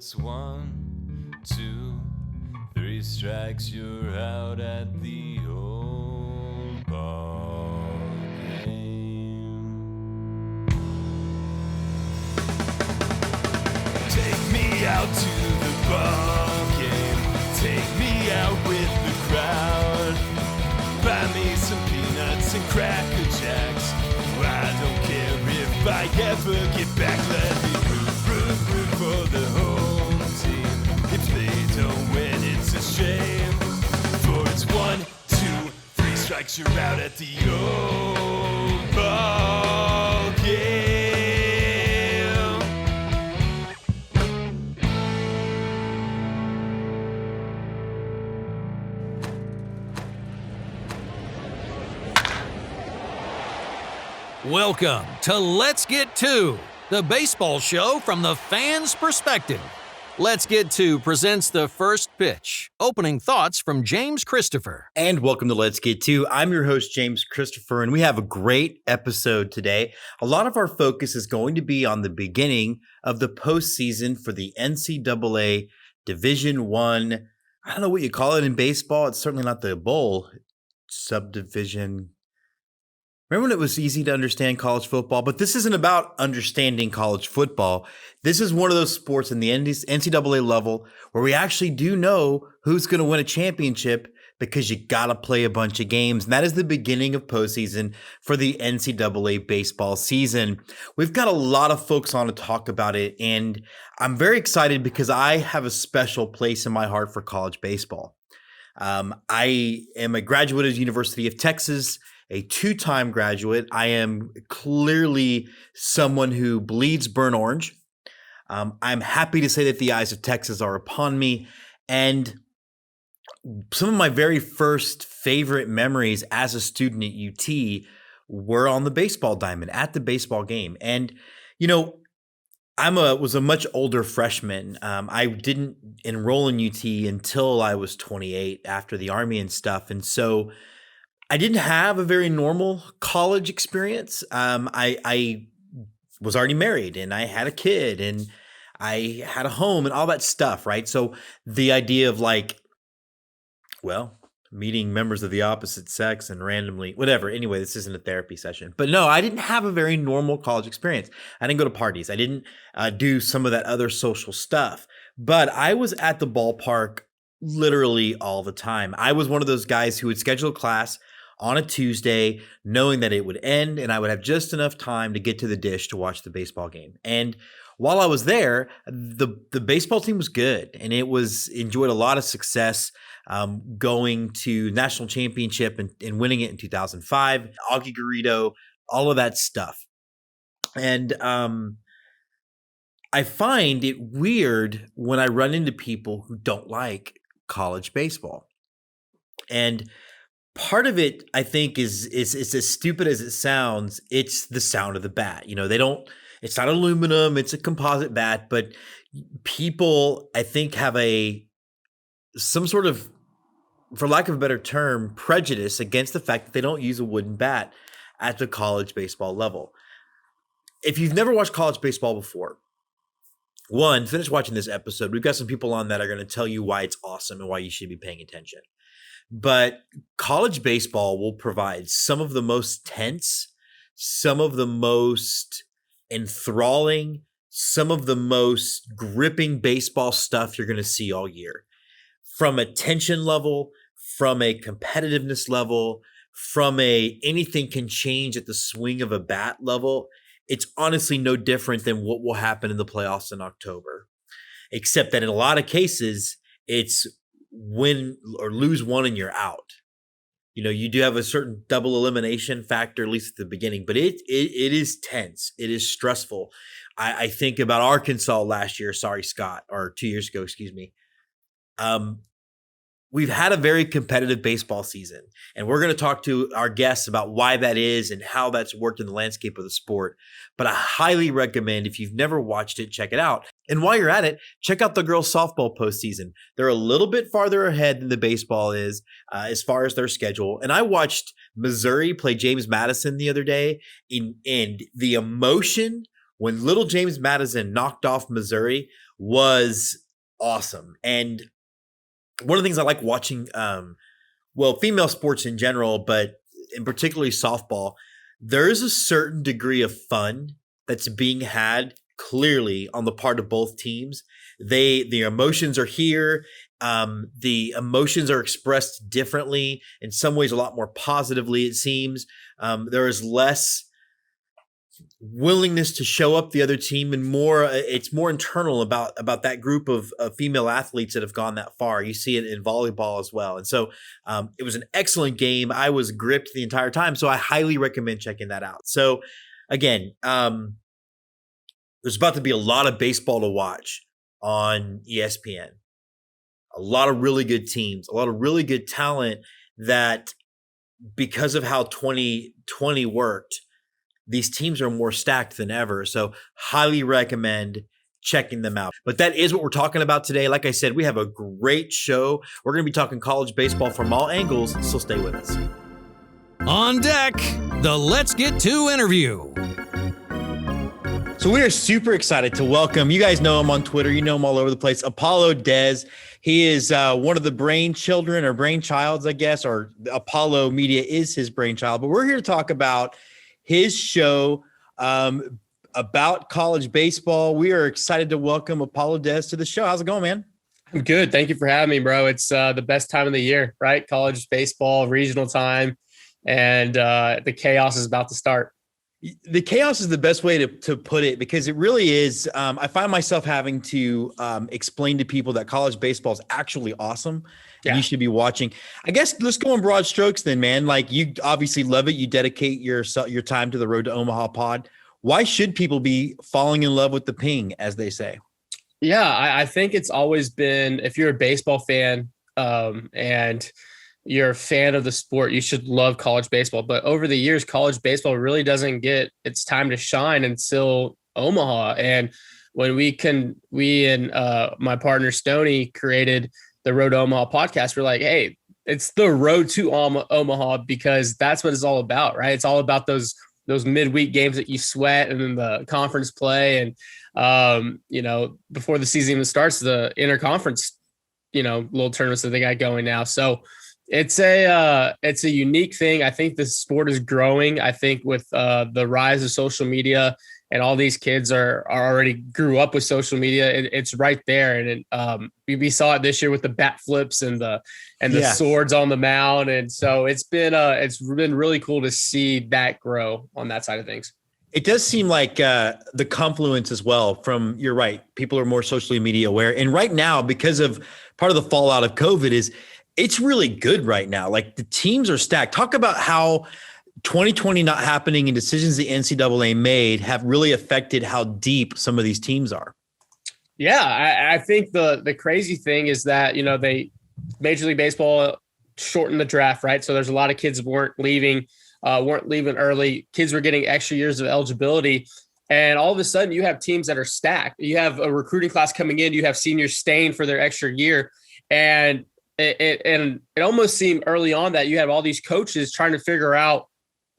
it's 1, 2, 3 strikes, you're out at the old ball game. Take me out to the ball game. Take me out with the crowd. Buy me some peanuts and Cracker Jacks. I don't care if I ever get back. Let me root for the home team. If they don't win, it's a shame. For it's 1, 2, 3 strikes, you're out at the old ball game. Welcome to Let's Get To, the baseball show from the fan's perspective. Let's Get To presents the first pitch. Opening thoughts from James Christopher. And welcome to Let's Get To. I'm your host, James Christopher, and we have a great episode today. A lot of our focus is going to be on the beginning of the postseason for the NCAA Division I. I don't know what you call it in baseball. It's certainly not the bowl subdivision. Remember when it was easy to understand college football? But this isn't about understanding college football. This is one of those sports in the NCAA level where we actually do know who's going to win a championship because you got to play a bunch of games. And that is the beginning of postseason for the NCAA baseball season. We've got a lot of folks on to talk about it. And I'm very excited because I have a special place in my heart for college baseball. I am a graduate of the University of Texas, a 2-time graduate. I am clearly someone who bleeds burnt orange. I'm happy to say that the eyes of Texas are upon me. And some of my very first favorite memories as a student at UT were on the baseball diamond at the baseball game. And, you know, was a much older freshman. I didn't enroll in UT until I was 28 after the Army and stuff. And so I didn't have a very normal college experience. I was already married and I had a kid and I had a home and all that stuff, right? So the idea of meeting members of the opposite sex and randomly, whatever. Anyway, this isn't a therapy session. But no, I didn't have a very normal college experience. I didn't go to parties. I didn't do some of that other social stuff. But I was at the ballpark literally all the time. I was one of those guys who would schedule a class on a Tuesday, knowing that it would end and I would have just enough time to get to the Disch to watch the baseball game. And while I was there, the baseball team was good and it was enjoyed a lot of success, going to national championship and winning it in 2005, Augie Garrido, all of that stuff. And I find it weird when I run into people who don't like college baseball. And part of it, I think, is as stupid as it sounds. It's the sound of the bat. You know, it's not aluminum, it's a composite bat, but people, I think, have some sort of, for lack of a better term, prejudice against the fact that they don't use a wooden bat at the college baseball level. If you've never watched college baseball before, one, finish watching this episode. We've got some people on that are going to tell you why it's awesome and why you should be paying attention. But college baseball will provide some of the most tense, some of the most enthralling, some of the most gripping baseball stuff you're going to see all year. From a tension level, from a competitiveness level, from a anything can change at the swing of a bat level, it's honestly no different than what will happen in the playoffs in October. Except that in a lot of cases, it's win or lose one and you're out. You know, you do have a certain double elimination factor, at least at the beginning, but it is tense. It is stressful. I think about Arkansas last year. Sorry, Scott, or 2 years ago, excuse me. We've had a very competitive baseball season, and we're going to talk to our guests about why that is and how that's worked in the landscape of the sport. But I highly recommend, if you've never watched it, check it out. And while you're at it, check out the girls' softball postseason. They're a little bit farther ahead than the baseball is as far as their schedule. And I watched Missouri play James Madison the other day, and the emotion when little James Madison knocked off Missouri was awesome. And one of the things I like watching, female sports in general, but in particularly softball, there is a certain degree of fun that's being had clearly on the part of both teams. The emotions are here. The emotions are expressed differently, in some ways a lot more positively, it seems. There is less willingness to show up the other team, and it's more internal about that group of female athletes that have gone that far. You see it in volleyball as well. And so it was an excellent game. I was gripped the entire time, so I highly recommend checking that out. So again, there's about to be a lot of baseball to watch on ESPN. A lot of really good teams, a lot of really good talent that, because of how 2020 worked, these teams are more stacked than ever. So highly recommend checking them out. But that is what we're talking about today. Like I said, we have a great show. We're going to be talking college baseball from all angles, so stay with us. On deck, the Let's Get To interview. So we are super excited to welcome, you guys know him on Twitter, you know him all over the place, Apollo Dez. He is one of the brainchilds, I guess, or Apollo Media is his brainchild. But we're here to talk about his show about college baseball. We are excited to welcome Apollo Dez to the show. How's it going, man? I'm good. Thank you for having me, bro. It's the best time of the year, right? College baseball, regional time, and the chaos is about to start. The chaos is the best way to put it, because it really is. I find myself having to explain to people that college baseball is actually awesome. Yeah. And you should be watching. I guess let's go in broad strokes then, man. Like, you obviously love it. You dedicate your time to the Road to Omaha pod. Why should people be falling in love with the ping, as they say? Yeah, I think it's always been, if you're a baseball fan and you're a fan of the sport, you should love college baseball. But over the years, college baseball really doesn't get its time to shine until Omaha. And when we and my partner Stoney created the Road to Omaha podcast, we're like, hey, it's the road to Omaha, because that's what it's all about, right? It's all about those midweek games that you sweat, and then the conference play, and before the season even starts, the interconference, little tournaments that they got going now. So it's a unique thing. I think the sport is growing. I think with the rise of social media, and all these kids are already grew up with social media, it's right there. And we saw it this year with the bat flips and the swords on the mound. And so it's been really cool to see that grow on that side of things. It does seem like the confluence as well from, you're right, people are more socially media aware. And right now, because of part of the fallout of COVID, it's really good right now. Like, the teams are stacked. Talk about how 2020 not happening and decisions the NCAA made have really affected how deep some of these teams are. Yeah, I think the crazy thing is that, Major League Baseball shortened the draft, right? So there's a lot of kids weren't leaving early. Kids were getting extra years of eligibility. And all of a sudden you have teams that are stacked. You have a recruiting class coming in. You have seniors staying for their extra year. And it almost seemed early on that you have all these coaches trying to figure out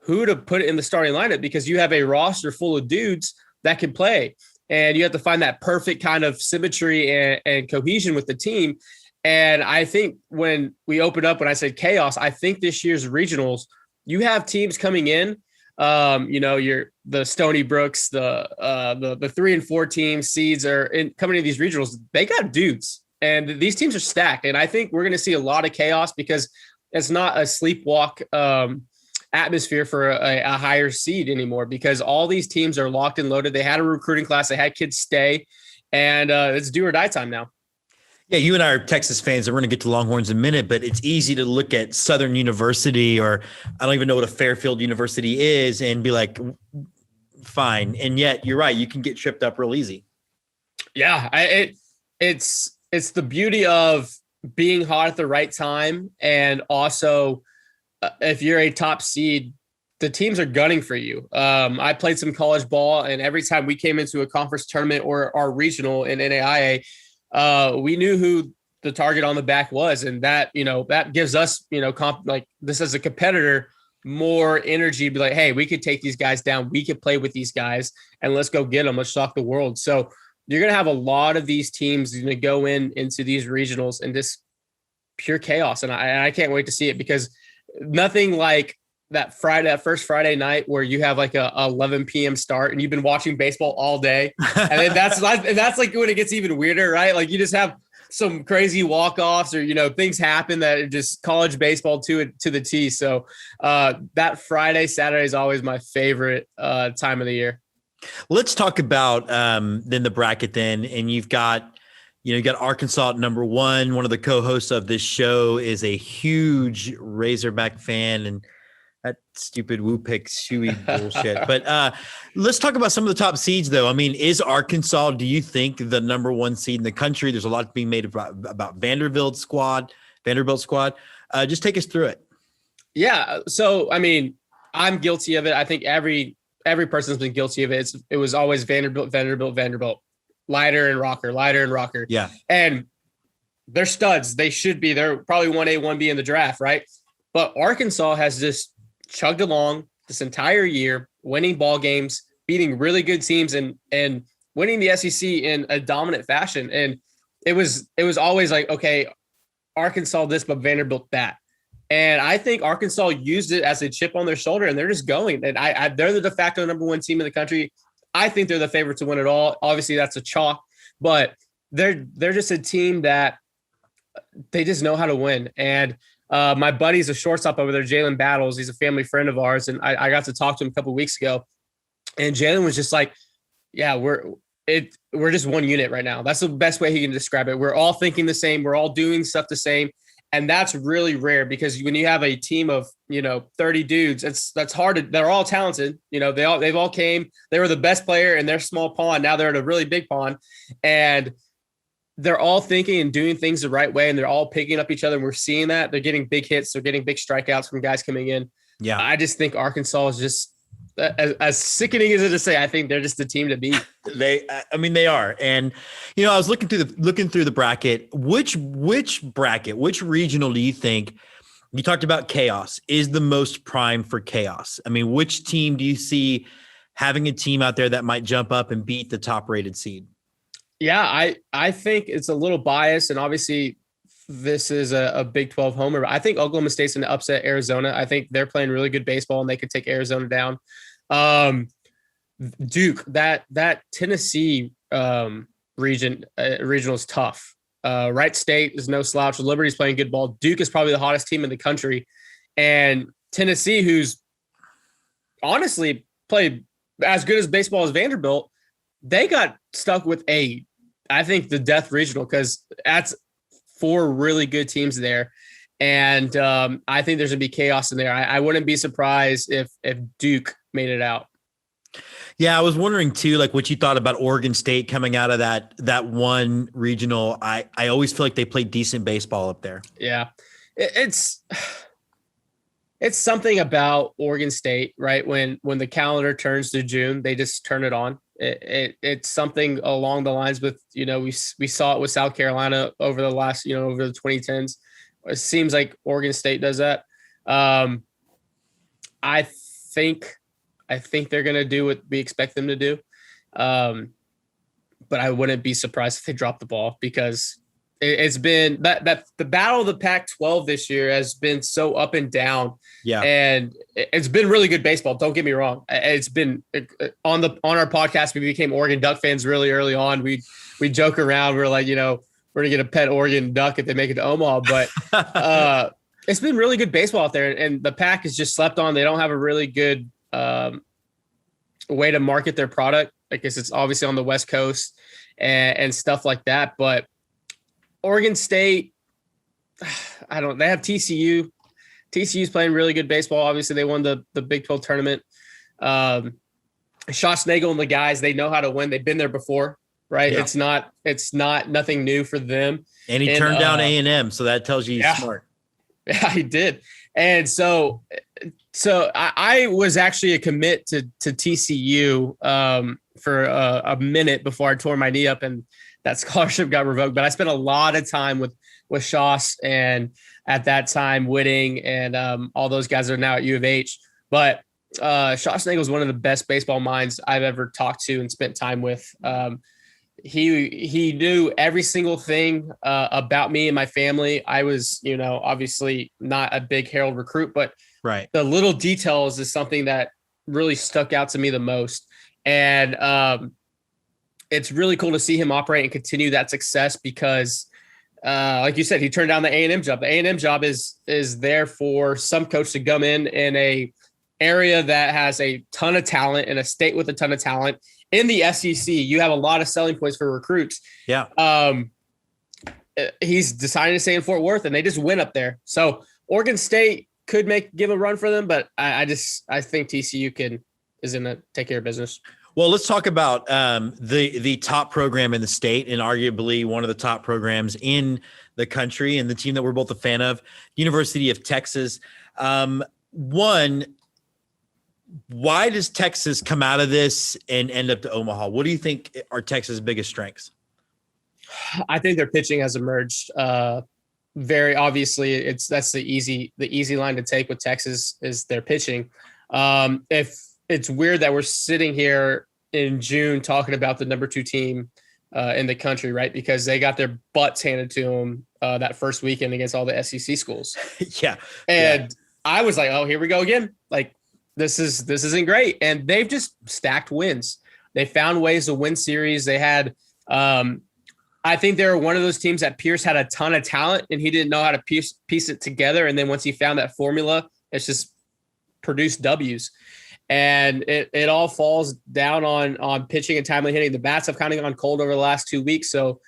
who to put in the starting lineup, because you have a roster full of dudes that can play, and you have to find that perfect kind of symmetry and cohesion with the team. And I think when I said chaos, I think this year's regionals, you have teams coming in, you're the Stony Brooks, the 3 and 4 team seeds are coming to these regionals. They got dudes, and these teams are stacked. And I think we're going to see a lot of chaos, because it's not a sleepwalk atmosphere for a higher seed anymore, because all these teams are locked and loaded. They had a recruiting class, they had kids stay, and it's do or die time now. Yeah, you and I are Texas fans, and we're going to get to Longhorns in a minute, but it's easy to look at Southern University, or I don't even know what a Fairfield University is, and be like, fine. And yet you're right, you can get tripped up real easy. Yeah, it's the beauty of being hot at the right time, and also if you're a top seed, the teams are gunning for you. I played some college ball, and every time we came into a conference tournament or our regional in NAIA, we knew who the target on the back was. And that, that gives us, like this as a competitor, more energy to be like, hey, we could take these guys down. We could play with these guys, and let's go get them. Let's shock the world. So you're going to have a lot of these teams going to go into these regionals and just pure chaos. And I can't wait to see it, because nothing like that first Friday night where you have like a 11 p.m. start and you've been watching baseball all day. And then that's like when it gets even weirder, right? Like you just have some crazy walk-offs, or, things happen that are just college baseball to the T. So that Friday, Saturday is always my favorite time of the year. Let's talk about then the bracket then. And you've got Arkansas at number one. One of the co-hosts of this show is a huge Razorback fan, and that stupid Woo Pick Shuey bullshit. But let's talk about some of the top seeds, though. I mean, is Arkansas, do you think, the number one seed in the country? There's a lot being made about Vanderbilt squad. Just take us through it. Yeah. So, I mean, I'm guilty of it. I think every person's been guilty of it. It was always Vanderbilt. Lighter and rocker. Yeah. And they're studs. They should be. They're probably 1A, 1B in the draft, right? But Arkansas has just chugged along this entire year, winning ball games, beating really good teams, and winning the SEC in a dominant fashion. And it was always like, okay, Arkansas this, but Vanderbilt that. And I think Arkansas used it as a chip on their shoulder, and they're just going. And they're the de facto number one team in the country. I think they're the favorite to win it all. Obviously, that's a chalk, but they're just a team that they just know how to win. And my buddy's a shortstop over there, Jalen Battles. He's a family friend of ours, and I got to talk to him a couple of weeks ago. And Jalen was just like, "Yeah, we're just one unit right now." That's the best way he can describe it. We're all thinking the same. We're all doing stuff the same. And that's really rare, because when you have a team of, 30 dudes, that's hard. They're all talented. They've all came. They were the best player in their small pond. Now they're in a really big pond, and they're all thinking and doing things the right way. And they're all picking up each other. And we're seeing that they're getting big hits. They're getting big strikeouts from guys coming in. Yeah. I just think Arkansas is just as sickening as it is to say. I think they're just the team to beat. They are. And, I was looking through the bracket, which regional do you think, you talked about chaos, is the most prime for chaos? I mean, which team do you see having a team out there that might jump up and beat the top rated seed? Yeah, I think it's a little biased, and obviously this is a Big 12 homer. But I think Oklahoma State's going to upset Arizona. I think they're playing really good baseball, and they could take Arizona down. Duke, that Tennessee regional is tough. Wright State is no slouch. Liberty's playing good ball. Duke is probably the hottest team in the country, and Tennessee, who's honestly played as good as baseball as Vanderbilt, they got stuck with I think the death regional, because that's 4 really good teams there. And I think there's going to be chaos in there. I wouldn't be surprised if Duke made it out. Yeah, I was wondering too, like what you thought about Oregon State coming out of that one regional. I always feel like they played decent baseball up there. Yeah, it's something about Oregon State, right? When the calendar turns to June, they just turn it on. It's something along the lines with, we saw it with South Carolina over the last, over the 2010s. It seems like Oregon State does that. I think they're going to do what we expect them to do. But I wouldn't be surprised if they drop the ball, because it's been that the battle of the Pac-12 this year has been so up and down. Yeah. And it's been really good baseball. Don't get me wrong. It's been on our podcast. We became Oregon Duck fans really early on. We joke around. We're like, we're going to get a pet Oregon Duck if they make it to Omaha, but it's been really good baseball out there, and the Pac is just slept on. They don't have a really good way to market their product. I guess it's obviously on the West Coast and stuff like that, but Oregon State, they have TCU. TCU's playing really good baseball. Obviously, they won the Big 12 tournament. Schwarzenegger and the guys, they know how to win. They've been there before, right? Yeah. It's not nothing new for them. And he turned down A&M, so that tells you he's smart. Yeah, he did. And so I was actually a commit to TCU for a minute before I tore my knee up, and that scholarship got revoked. But I spent a lot of time with Schoss, and at that time Whitting and all those guys are now at U of H. But Schwarzenegger was one of the best baseball minds I've ever talked to and spent time with. he knew every single thing about me and my family. I was, obviously not a big Herald recruit, but Right. the little details is something that really stuck out to me the most. And it's really cool to see him operate and continue that success because, like you said, he turned down the A&M job. The A&M job is there for some coach to come in a area that has a ton of talent, in a state with a ton of talent. In the SEC, you have a lot of selling points for recruits. Yeah. He's decided to stay in Fort Worth, and they just went up there. So Oregon State could give a run for them, but I think TCU is going to take care of business. Well, let's talk about the top program in the state and arguably one of the top programs in the country and the team that we're both a fan of, University of Texas. One, why does Texas come out of this and end up to Omaha? What do you think are Texas' biggest strengths? I think their pitching has emerged. Very obviously, that's the easy line to take with Texas is their pitching. If it's weird that we're sitting here in June talking about the number 2 team in the country, right? Because they got their butts handed to them that first weekend against all the SEC schools. Yeah. And I was like, oh, here we go again. Like, this isn't great. And they've just stacked wins. They found ways to win series. They had, I think they were one of those teams that Pierce had a ton of talent and he didn't know how to piece it together. And then once he found that formula, it's just produced W's. And it all falls down on pitching and timely hitting. The bats have kind of gone cold over the last 2 weeks. So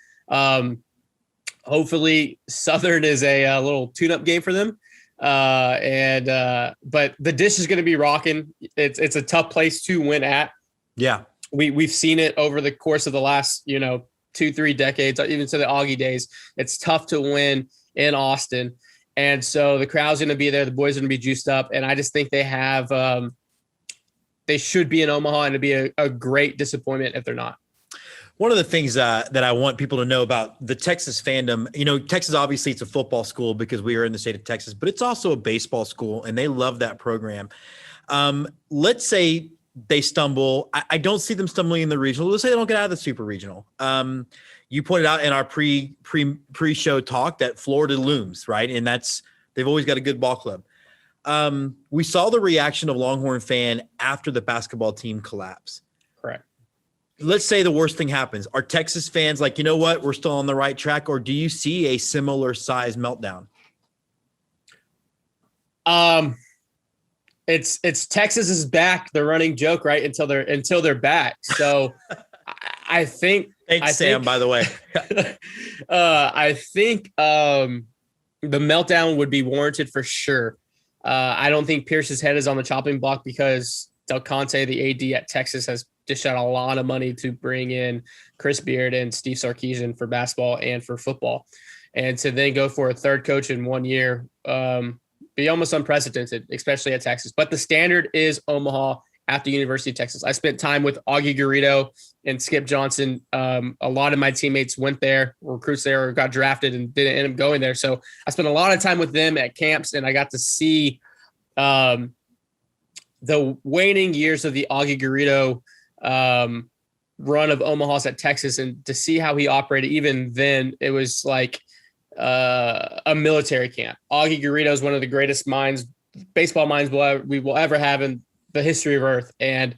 hopefully Southern is a little tune-up game for them. But the Disch is going to be rocking. It's a tough place to win at. Yeah. We've seen it over the course of the last, 2-3 decades, even to the Augie days. It's tough to win in Austin. And so the crowd's going to be there. The boys are going to be juiced up. And I just think they have, they should be in Omaha, and it'd be a great disappointment if they're not. One of the things that I want people to know about the Texas fandom, Texas, obviously it's a football school because we are in the state of Texas, but it's also a baseball school and they love that program. Let's say they stumble. I don't see them stumbling in the regional. Let's say they don't get out of the super regional. You pointed out in our pre-show talk that Florida looms, right? And they've always got a good ball club. We saw the reaction of Longhorn fan after the basketball team collapse. Correct. Let's say the worst thing happens. Are Texas fans like, you know what, we're still on the right track? Or do you see a similar size meltdown? It's Texas is back. The running joke, right? Until they're back. So I think. Thanks, Sam, by the way. I think the meltdown would be warranted for sure. I don't think Pierce's head is on the chopping block because Del Conte, the AD at Texas, has dished out a lot of money to bring in Chris Beard and Steve Sarkisian for basketball and for football. And to then go for a third coach in 1 year, be almost unprecedented, especially at Texas. But the standard is Omaha at the University of Texas. I spent time with Augie Garrido and Skip Johnson. A lot of my teammates went there, recruits there, or got drafted and didn't end up going there. So I spent a lot of time with them at camps, and I got to see the waning years of the Augie Garrido run of Omaha's at Texas, and to see how he operated. Even then, it was like a military camp. Augie Garrido is one of the greatest baseball minds we will ever have in the history of Earth. And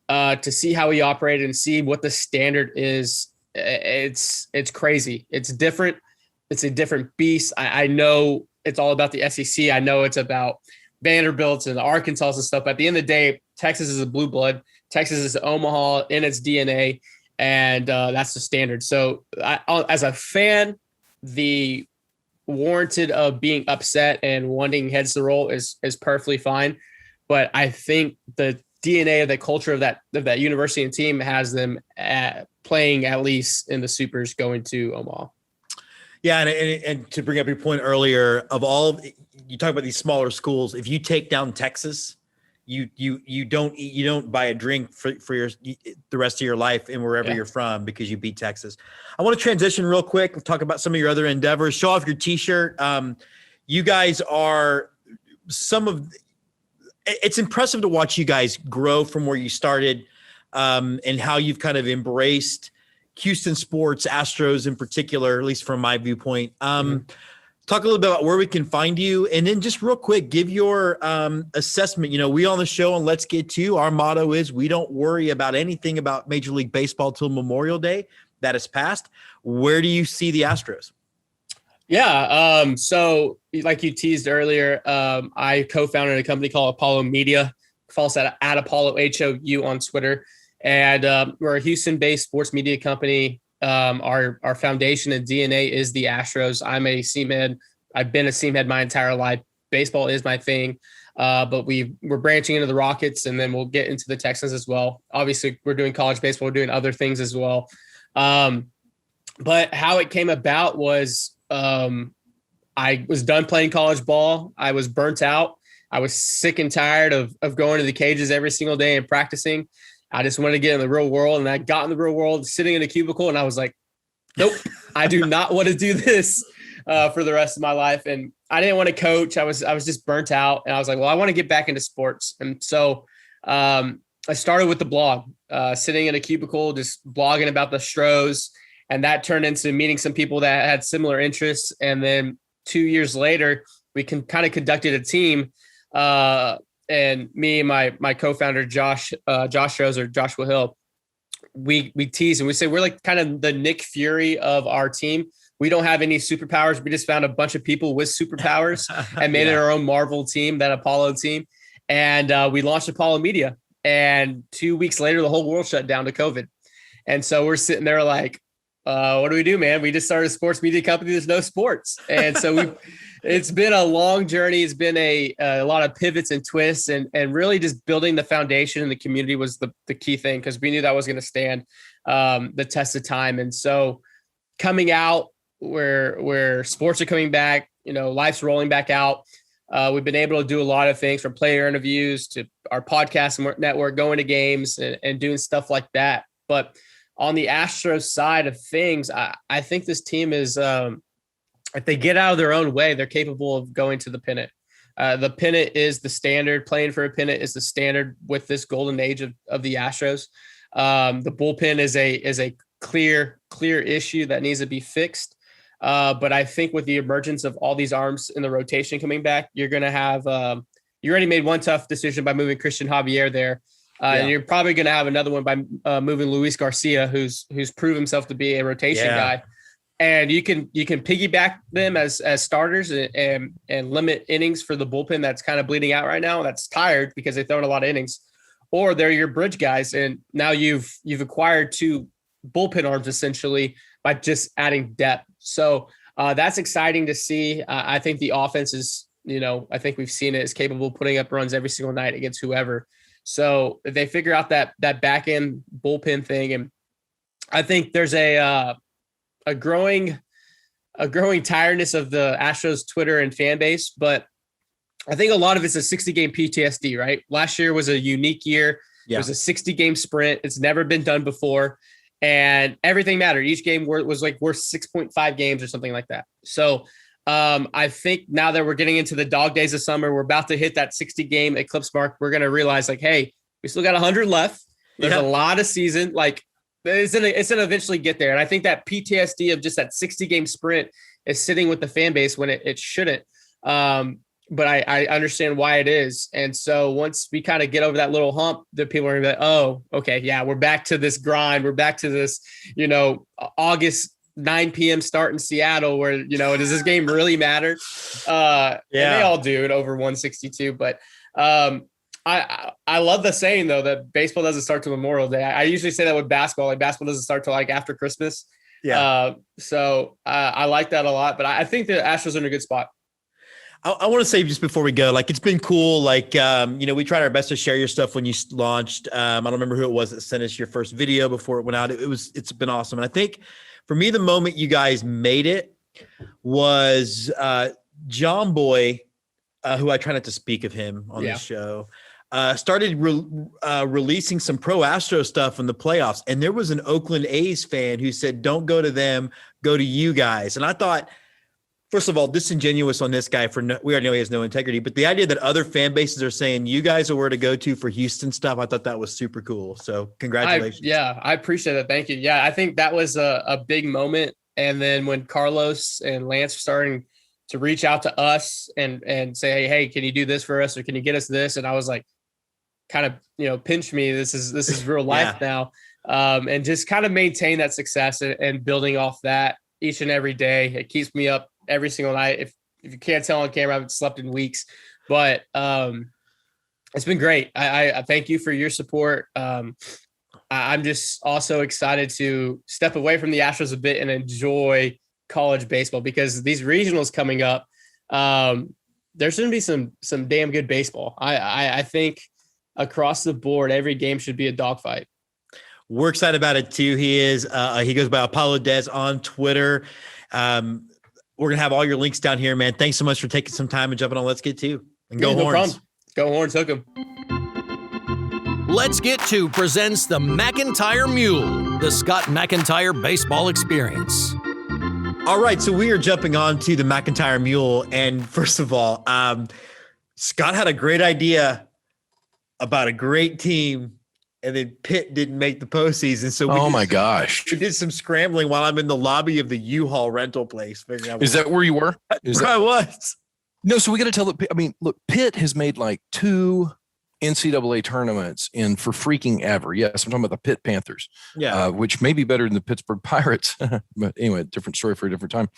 to see how he operated and see what the standard is, it's crazy. It's different. It's a different beast. I know it's all about the SEC. I know it's about Vanderbilts and the Arkansas and stuff. But at the end of the day, Texas is a blue blood. Texas is Omaha in its DNA, and that's the standard. So as a fan, the warranted of being upset and wanting heads to roll is perfectly fine. But I think the DNA of the culture of that university and team has them playing at least in the supers going to Omaha. Yeah, and to bring up your point earlier, you talk about these smaller schools. If you take down Texas, you don't buy a drink for the rest of your life and wherever you're from because you beat Texas. I want to transition real quick and talk about some of your other endeavors. Show off your T-shirt. You guys are it's impressive to watch you guys grow from where you started and how you've kind of embraced Houston sports, Astros in particular, at least from my viewpoint. Talk a little bit about where we can find you. And then just real quick, give your assessment. You know, we on the show on Let's Get To, our motto is we don't worry about anything about Major League Baseball till Memorial Day. That is passed. Where do you see the Astros? Yeah. So like you teased earlier, I co-founded a company called Apollo Media. Follow us at Apollo HOU on Twitter. And we're a Houston-based sports media company. Our foundation and DNA is the Astros. I'm a Seamhead. I've been a Seamhead my entire life. Baseball is my thing. But we're branching into the Rockets, and then we'll get into the Texans as well. Obviously, we're doing college baseball. We're doing other things as well. But how it came about was I was done playing college ball. I was burnt out. I was sick and tired of going to the cages every single day and practicing. I just wanted to get in the real world, and I got in the real world sitting in a cubicle, and I was like, nope, I do not want to do this for the rest of my life. And I didn't want to coach. I was just burnt out, and I was like, well, I want to get back into sports. And so I started with the blog, sitting in a cubicle, just blogging about the Astros, and that turned into meeting some people that had similar interests. And then 2 years later, we kind of conducted a team, and me and my co-founder, Josh Strozer, Joshua Hill, we tease and we say we're like kind of the Nick Fury of our team. We don't have any superpowers. We just found a bunch of people with superpowers and made it our own Marvel team, that Apollo team. And we launched Apollo Media. And 2 weeks later, the whole world shut down to COVID. And so we're sitting there like, what do we do, man? We just started a sports media company. There's no sports. And so it's been a long journey. It's been a lot of pivots and twists, and really just building the foundation in the community was the key thing, because we knew that was going to stand the test of time. And so coming out where sports are coming back, you know, life's rolling back out. We've been able to do a lot of things, from player interviews to our podcast network, going to games and doing stuff like that. But on the Astros side of things, I think this team is, if they get out of their own way, they're capable of going to the pennant. The pennant is the standard. Playing for a pennant is the standard with this golden age of the Astros. The bullpen is a clear issue that needs to be fixed. But I think with the emergence of all these arms in the rotation coming back, you're going to have you already made one tough decision by moving Christian Javier there. And you're probably going to have another one by moving Luis Garcia, who's proved himself to be a rotation guy. And you can piggyback them as starters and limit innings for the bullpen that's kind of bleeding out right now. That's tired because they've thrown a lot of innings, or they're your bridge guys. And now you've acquired two bullpen arms essentially by just adding depth. So that's exciting to see. I think the offense is, I think we've seen it, is capable of putting up runs every single night against whoever. So if they figure out that back end bullpen thing, and I think there's a growing tiredness of the Astros Twitter and fan base, but I think a lot of it's a 60-game PTSD, right? Last year was a unique year. It was a 60-game sprint. It's never been done before, and everything mattered. Each game was like worth 6.5 games or something like that. So I think now that we're getting into the dog days of summer, we're about to hit that 60-game eclipse mark. We're going to realize, like, hey, we still got 100 left. There's a lot of season. Like, it's gonna eventually get there. And I think that PTSD of just that 60-game sprint is sitting with the fan base when it shouldn't. But I understand why it is. And so once we kind of get over that little hump, the people are gonna be like, oh, okay, yeah, we're back to this grind. We're back to this, August 9 p.m. start in Seattle where, does this game really matter? And they all do it over 162. But I love the saying, though, that baseball doesn't start till Memorial Day. I usually say that with basketball. Like, basketball doesn't start till like after Christmas. So I like that a lot. But I think the Astros are in a good spot. I want to say, just before we go, like, it's been cool. Like, we tried our best to share your stuff when you launched. I don't remember who it was that sent us your first video before it went out. It's been awesome. And I think for me, the moment you guys made it was John Boy, who I try not to speak of him on this show, started releasing some pro Astro stuff in the playoffs. And there was an Oakland A's fan who said, don't go to them, go to you guys. And I thought, First of all, disingenuous on this guy we already know he has no integrity, but the idea that other fan bases are saying you guys are where to go to for Houston stuff, I thought that was super cool. So congratulations. I appreciate that. Thank you. Yeah, I think that was a big moment. And then when Carlos and Lance were starting to reach out to us and say, hey, can you do this for us? Or can you get us this? And I was like, kind of, pinch me. This is real life now. And just kind of maintain that success and building off that each and every day. It keeps me up every single night. If you can't tell on camera, I haven't slept in weeks, but it's been great. I thank you for your support. I'm just also excited to step away from the Astros a bit and enjoy college baseball, because these regionals coming up, there's going to be some damn good baseball. I think across the board, every game should be a dogfight. We're excited about it too. He goes by Apollo Des on Twitter. We're going to have all your links down here, man. Thanks so much for taking some time and jumping on Let's Get To. And go Horns. Problem. Go Horns, hook 'em. Let's Get To presents the McEntire Mule, the Scott McEntire baseball experience. All right, so we are jumping on to the McEntire Mule. And first of all, Scott had a great idea about a great team, and then Pitt didn't make the postseason. So we did some scrambling while I'm in the lobby of the U-Haul rental place. Figuring out Is that where you were? I was. No, so we got to tell the. I mean, look, Pitt has made like 2 NCAA tournaments for freaking ever. Yes, I'm talking about the Pitt Panthers. Yeah, which may be better than the Pittsburgh Pirates. But anyway, different story for a different time.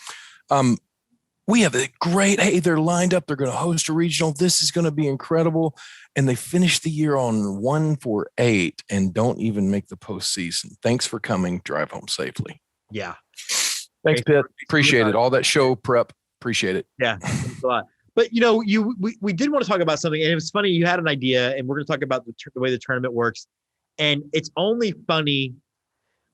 We have a great. Hey, they're lined up. They're going to host a regional. This is going to be incredible. And they finished the year on 1-8 and don't even make the postseason. Thanks for coming. Drive home safely. Yeah. Thanks, Pitt. Appreciate it. All that show prep. Appreciate it. Yeah. Thanks a lot. But, we did want to talk about something. And it was funny. You had an idea, and we're going to talk about the way the tournament works. And it's only funny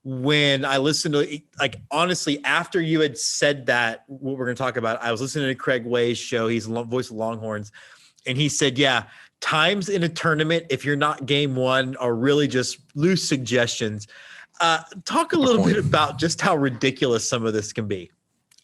when I listened to, like, honestly, after you had said that, what we're going to talk about, I was listening to Craig Way's show. He's the voice of Longhorns. And he said, yeah, times in a tournament, if you're not game one, are really just loose suggestions. Talk a little bit about just how ridiculous some of this can be.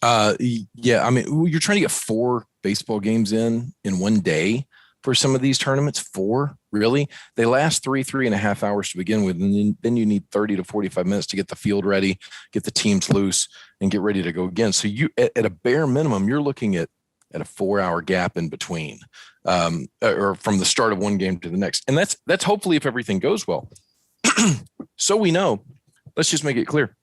Yeah, I mean, you're trying to get 4 baseball games in one day for some of these tournaments. 4, really? They last 3.5 hours to begin with, and then you need 30 to 45 minutes to get the field ready, get the teams loose, and get ready to go again. So you, at a bare minimum, you're looking at a 4-hour gap in between, or from the start of one game to the next. And that's hopefully if everything goes well. So we know, let's just make it clear.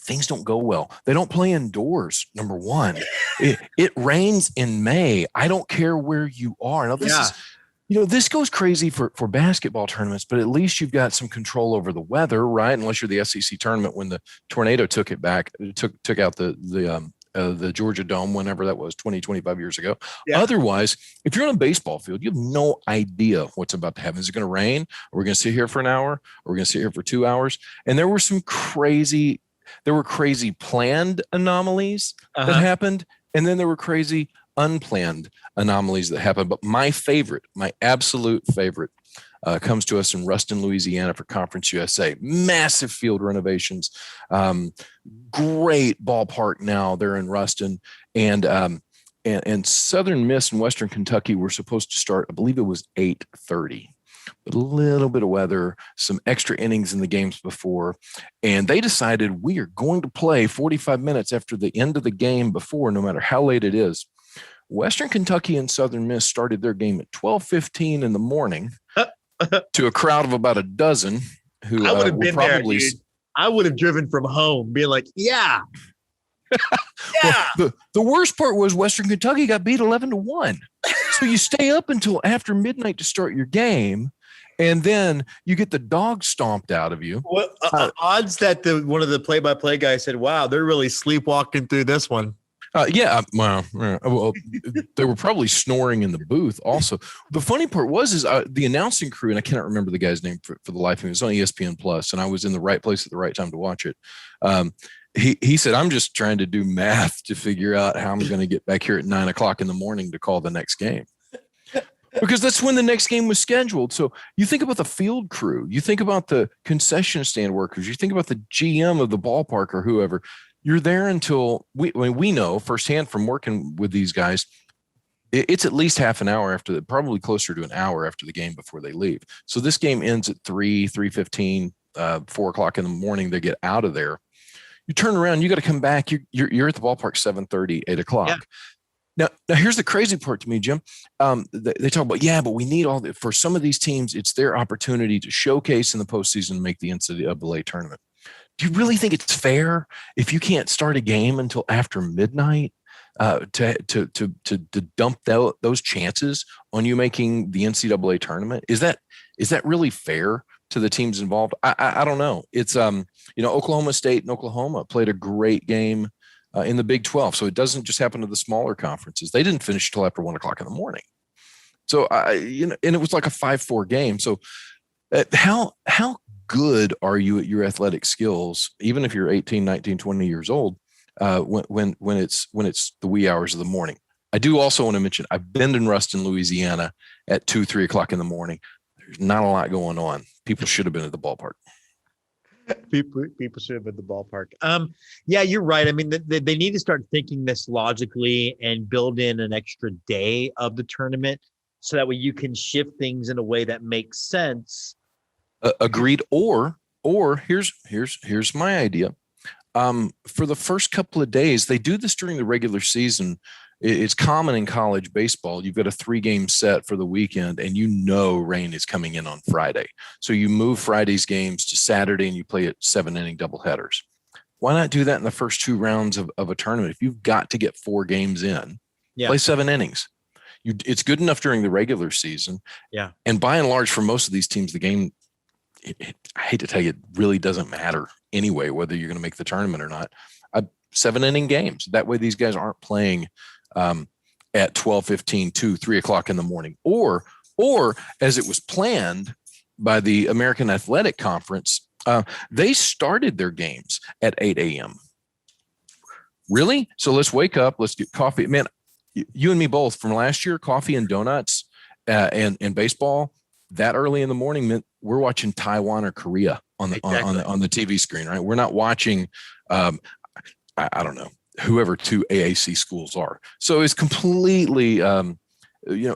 Things don't go well. They don't play indoors. Number one, it rains in May. I don't care where you are. Now this is, this goes crazy for basketball tournaments, but at least you've got some control over the weather, right? Unless you're the SEC tournament when the tornado took it back, took out the Georgia Dome, whenever that was, 25 years ago. Yeah. Otherwise, if you're on a baseball field, you have no idea what's about to happen. Is it going to rain? Are we going to sit here for an hour? Or are we going to sit here for 2 hours? And there were crazy planned anomalies that happened. And then there were crazy unplanned anomalies that happened. But my absolute favorite, comes to us in Ruston, Louisiana for Conference USA. Massive field renovations. Great ballpark now there in Ruston. And Southern Miss and Western Kentucky were supposed to start, I believe it was 8:30. But a little bit of weather, some extra innings in the games before, and they decided we are going to play 45 minutes after the end of the game before, no matter how late it is. Western Kentucky and Southern Miss started their game at 12:15 in the morning to a crowd of about a dozen who I would have been probably there, dude. I would have driven from home, being like, yeah. Yeah. Well, the worst part was Western Kentucky got beat 11-1. So you stay up until after midnight to start your game, and then you get the dog stomped out of you. Well, odds that one of the play-by-play guys said, wow, they're really sleepwalking through this one. Well, they were probably snoring in the booth also. The funny part was the announcing crew, and I cannot remember the guy's name for the life of me. It was on ESPN Plus, and I was in the right place at the right time to watch it. He said, I'm just trying to do math to figure out how I'm going to get back here at 9:00 in the morning to call the next game. Because that's when the next game was scheduled. So you think about the field crew, you think about the concession stand workers, you think about the GM of the ballpark or whoever. you're there until we know firsthand from working with these guys, it's at least half an hour after probably closer to an hour after the game before they leave. So this game ends at 3:15, 4 o'clock in the morning. They get out of there. You turn around, you got to come back. You're at the ballpark 7:30, 8 o'clock. Yeah. Now here's the crazy part to me, Jim. They talk about, but we need for some of these teams, it's their opportunity to showcase in the postseason and make the NCAA tournament. Do you really think it's fair if you can't start a game until after midnight to dump those chances on you making the NCAA tournament? Is that really fair to the teams involved? I don't know. It's Oklahoma State and Oklahoma played a great game in the Big 12, so it doesn't just happen to the smaller conferences. They didn't finish till after 1 o'clock in the morning. So and it was like a 5-4 game. So how good are you at your athletic skills, even if you're 18, 19, 20 years old, when it's the wee hours of the morning? I do also want to mention I've been in Ruston, Louisiana at 2, 3 o'clock in the morning. There's not a lot going on. People should have been at the ballpark. People should have been at the ballpark. Yeah, you're right. I mean, they need to start thinking this logically and build in an extra day of the tournament so that way you can shift things in a way that makes sense. Agreed. Or here's my idea. For the first couple of days, they do this during the regular season. It's common in college baseball. You've got a 3-game set for the weekend, and rain is coming in on Friday. So you move Friday's games to Saturday, and you play at 7-inning doubleheaders. Why not do that in the first 2 rounds of a tournament? If you've got to get 4 games in, play 7 innings. It's good enough during the regular season. Yeah. And by and large, for most of these teams, the game, I hate to tell you, it really doesn't matter anyway, whether you're going to make the tournament or not. 7-inning games. That way these guys aren't playing at 12:15, 2, 3 o'clock in the morning, or as it was planned by the American Athletic Conference, they started their games at 8 a.m. Really? So let's wake up. Let's get coffee. Man, you and me both from last year, coffee and donuts and baseball that early in the morning meant we're watching Taiwan or Korea on the TV screen, right? We're not watching, I don't know, whoever 2 AAC schools are. So it's completely,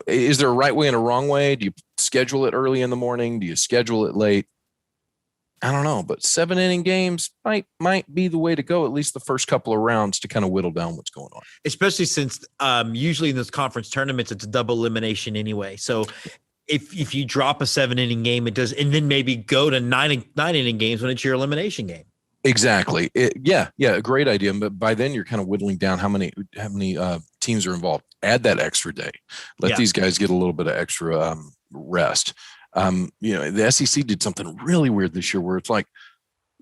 is there a right way and a wrong way? Do you schedule it early in the morning? Do you schedule it late? I don't know, but 7-inning games might be the way to go, at least the first couple of rounds, to kind of whittle down what's going on. Especially since usually in those conference tournaments, it's a double elimination anyway. So if you drop a 7-inning game, it does, and then maybe go to 9-inning games when it's your elimination game. Exactly. Yeah, a great idea. But by then you're kind of whittling down how many teams are involved. Add that extra day. Let these guys get a little bit of extra rest. The SEC did something really weird this year where it's like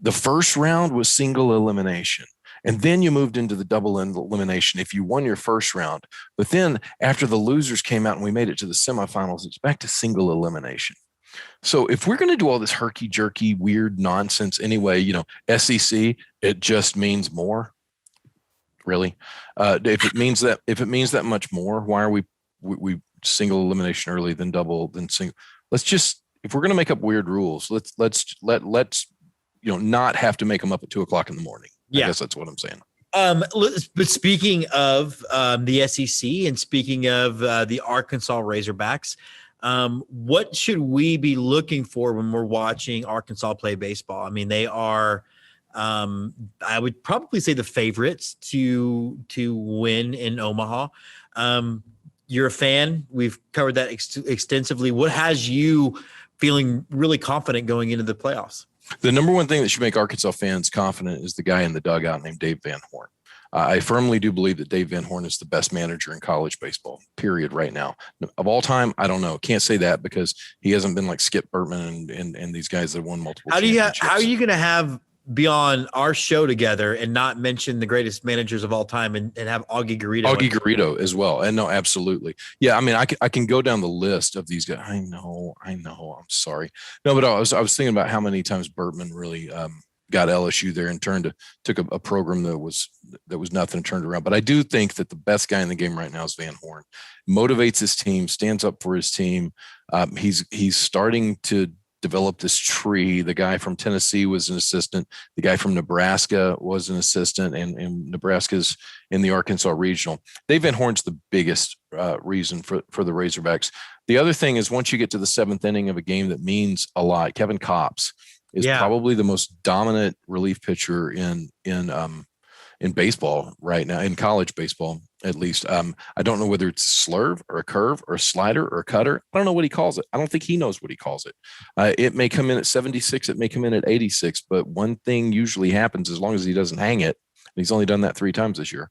the first round was single elimination. And then you moved into the double elimination if you won your first round. But then after the losers came out and we made it to the semifinals, it's back to single elimination. So if we're going to do all this herky-jerky, weird nonsense anyway, SEC, it just means more. Really? If it means that much more, why are we single elimination early, then double, then single? If we're going to make up weird rules, let's not have to make them up at 2 o'clock in the morning. I guess that's what I'm saying. But speaking of the SEC and speaking of the Arkansas Razorbacks, what should we be looking for when we're watching Arkansas play baseball? I mean, they are, I would probably say, the favorites to win in Omaha. You're a fan. We've covered that extensively. What has you feeling really confident going into the playoffs? The number one thing that should make Arkansas fans confident is the guy in the dugout named Dave Van Horn. I firmly do believe that Dave Van Horn is the best manager in college baseball, period, right now. Of all time, I don't know. Can't say that because he hasn't been like Skip Bertman and these guys that won multiple championships. How are you going to be on our show together and not mention the greatest managers of all time and have Augie Garrido as well? And no, absolutely. Yeah. I mean, I can go down the list of these guys. I know. I'm sorry. No, but I was thinking about how many times Bertman really got LSU there and took a program that was nothing and turned around. But I do think that the best guy in the game right now is Van Horn. Motivates his team, stands up for his team. He's starting to developed this tree. The guy from Tennessee was an assistant. The guy from Nebraska was an assistant, and Nebraska's in the Arkansas regional. Dave Van Horn's the biggest reason for the Razorbacks. The other thing is, once you get to the seventh inning of a game that means a lot, Kevin Kopps is probably the most dominant relief pitcher in baseball right now, in college baseball, at least. I don't know whether it's a slurve or a curve or a slider or a cutter. I don't know what he calls it. I don't think he knows what he calls it. It may come in at 76. It may come in at 86. But one thing usually happens, as long as he doesn't hang it, and he's only done that 3 times this year,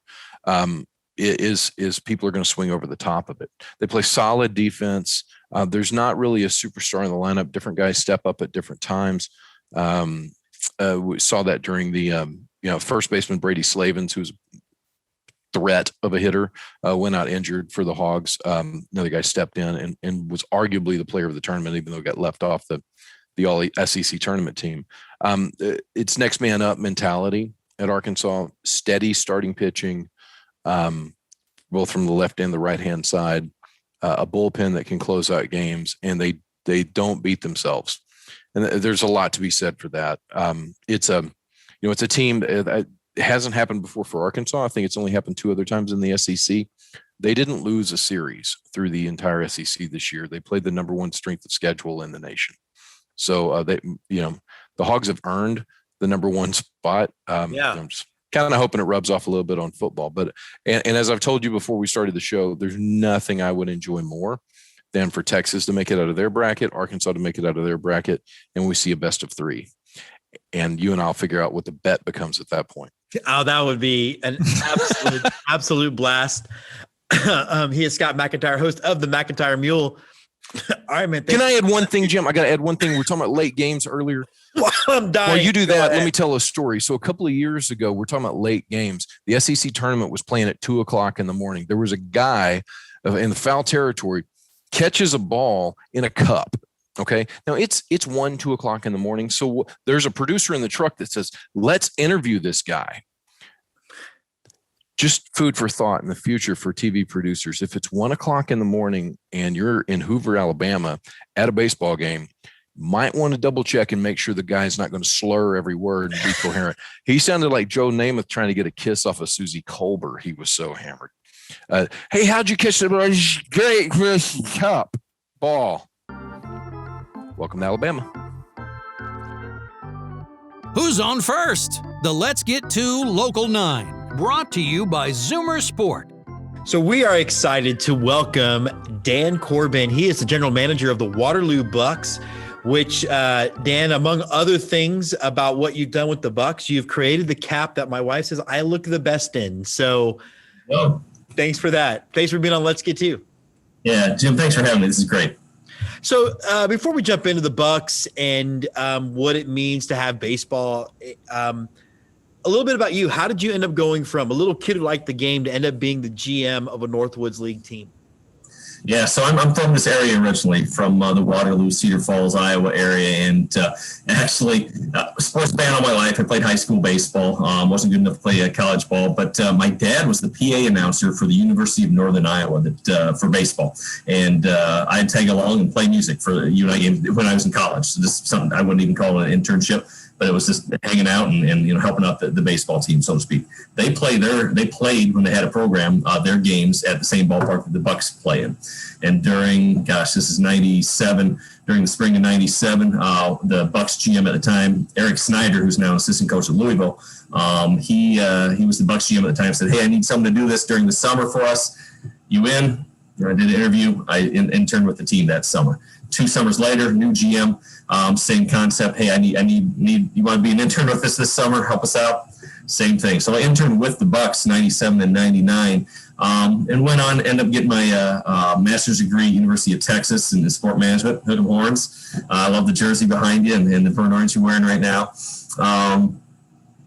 is people are going to swing over the top of it. They play solid defense. There's not really a superstar in the lineup. Different guys step up at different times. We saw that during the first baseman Brady Slavens, who's a threat of a hitter, went out injured for the Hogs. Another guy stepped in and was arguably the player of the tournament, even though he got left off the all SEC tournament team. It's next man up mentality at Arkansas, steady starting pitching, both from the left and the right hand side, a bullpen that can close out games, and they don't beat themselves. And there's a lot to be said for that. It's a team that hasn't happened before for Arkansas. I think it's only happened 2 other times in the SEC. They didn't lose a series through the entire SEC this year. They played the number 1 strength of schedule in the nation. So the Hogs have earned the number 1 spot. I'm just kind of hoping it rubs off a little bit on football. But and as I've told you before we started the show, there's nothing I would enjoy more than for Texas to make it out of their bracket, Arkansas to make it out of their bracket, and we see a best of 3. And you and I'll figure out what the bet becomes at that point. Oh, that would be an absolute blast. He is Scott McEntire, host of the McEntire Mule. All right, man. Can I add one thing, Jim? I got to add one thing. We were talking about late games earlier. Well, I'm dying. Well, you do that. Let me tell a story. So a couple of years ago, we're talking about late games. The SEC tournament was playing at 2:00 in the morning. There was a guy in the foul territory catches a ball in a cup. Okay. Now it's 2:00 in the morning. So there's a producer in the truck that says, let's interview this guy. Just food for thought in the future for TV producers. If it's 1:00 in the morning and you're in Hoover, Alabama at a baseball game, might want to double check and make sure the guy's not going to slur every word and be coherent. He sounded like Joe Namath trying to get a kiss off of Susie Colbert. He was so hammered. Hey, how'd you catch the ball? Great cup ball. Welcome to Alabama. Who's on first? The Let's Get To Local 9, brought to you by Zoomer Sport. So we are excited to welcome Dan Corbin. He is the general manager of the Waterloo Bucks, which, Dan, among other things about what you've done with the Bucks, you've created the cap that my wife says I look the best in. So thanks for that. Thanks for being on Let's Get To. Yeah, Jim, thanks for having me. This is great. So before we jump into the Bucks and what it means to have baseball, a little bit about you. How did you end up going from a little kid who liked the game to end up being the GM of a Northwoods League team? Yeah, so I'm from this area originally, from the Waterloo, Cedar Falls, Iowa area, and actually sports fan all my life. I played high school baseball. Wasn't good enough to play college ball, but my dad was the PA announcer for the University of Northern Iowa for baseball, and I'd tag along and play music for UNI games when I was in college. So this is something I wouldn't even call it an internship, but it was just hanging out and helping out the baseball team, so to speak. They played when they had a program, their games at the same ballpark that the Bucks play in. And during, this is 97, during the spring of 97, the Bucks GM at the time, Eric Snyder, who's now assistant coach at Louisville, he was the Bucks GM at the time, said, hey, I need someone to do this during the summer for us. You in? I did an interview. I interned with the team that summer. 2 summers later, new GM, same concept. Hey, I need you want to be an intern with us this summer? Help us out. Same thing. So I interned with the Bucks 97 and 99, and went on, ended up getting my master's degree at University of Texas in sport management, Hood and Horns. I love the jersey behind you and the burnt orange you're wearing right now.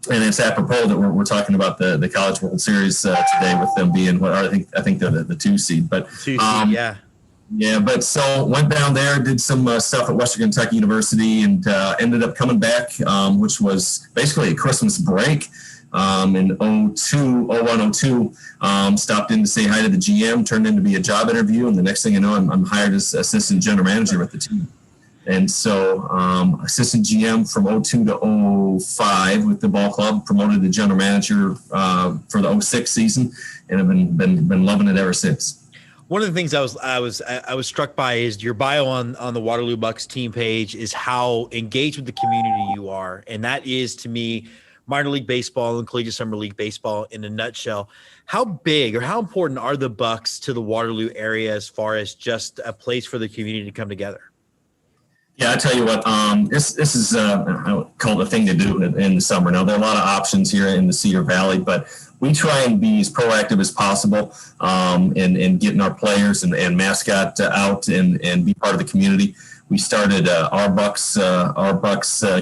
And it's apropos that we're talking about the College World Series today, with them being what I think they're the 2 seed. But 2 seed, yeah. Yeah, but so went down there, did some stuff at Western Kentucky University, and ended up coming back, which was basically a Christmas break in 02. Stopped in to say hi to the GM, turned in to be a job interview, and the next thing you know, I'm hired as assistant general manager with the team. And so assistant GM from 02 to 05 with the ball club, promoted to general manager for the 06 season, and have been loving it ever since. One of the things I was struck by is your bio on the Waterloo Bucks team page is how engaged with the community you are. And that is, to me, minor league baseball and collegiate summer league baseball in a nutshell. How big or how important are the Bucks to the Waterloo area as far as just a place for the community to come together? Yeah, I tell you what, this is I call it a thing to do in the summer. Now, there are a lot of options here in the Cedar Valley, but we try and be as proactive as possible in getting our players and mascot out and be part of the community. We started our Bucks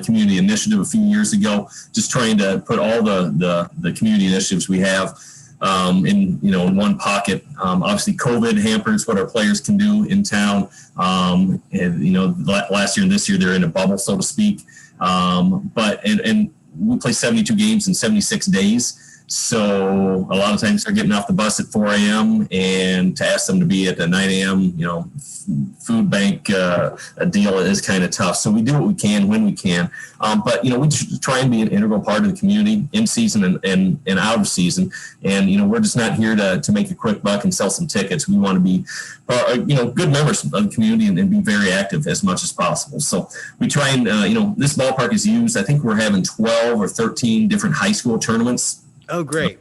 community initiative a few years ago, just trying to put all the community initiatives we have in one pocket. Obviously, COVID hampers what our players can do in town. And last year and this year they're in a bubble, so to speak. But we play 72 games in 76 days. So a lot of times they're getting off the bus at 4 a.m. and to ask them to be at the 9 a.m. Food bank deal is kind of tough. So we do what we can when we can. But we try and be an integral part of the community in season and out of season. And we're just not here to make a quick buck and sell some tickets. We want to be good members of the community and be very active as much as possible. So we try and this ballpark is used. I think we're having 12 or 13 different high school tournaments. Oh, great.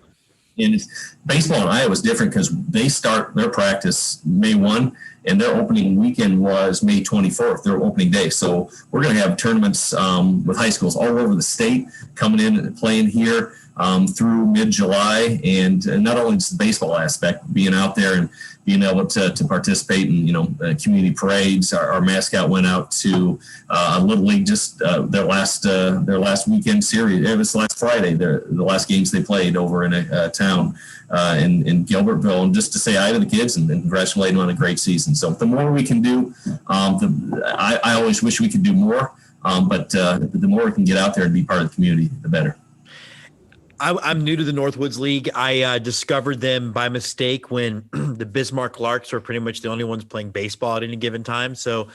And baseball in Iowa is different because they start their practice May 1 and their opening weekend was May 24th, their opening day. So we're going to have tournaments with high schools all over the state coming in and playing here through mid-July. And not only just the baseball aspect, being out there and being able to participate in, community parades. Our mascot went out to a Little League, just their last weekend series. It was last Friday, the last games they played over in a town in Gilbertville, and just to say hi to the kids and congratulate them on a great season. So the more we can do, I always wish we could do more, but the more we can get out there and be part of the community, the better. I'm new to the Northwoods League. I discovered them by mistake when the Bismarck Larks were pretty much the only ones playing baseball at any given time. So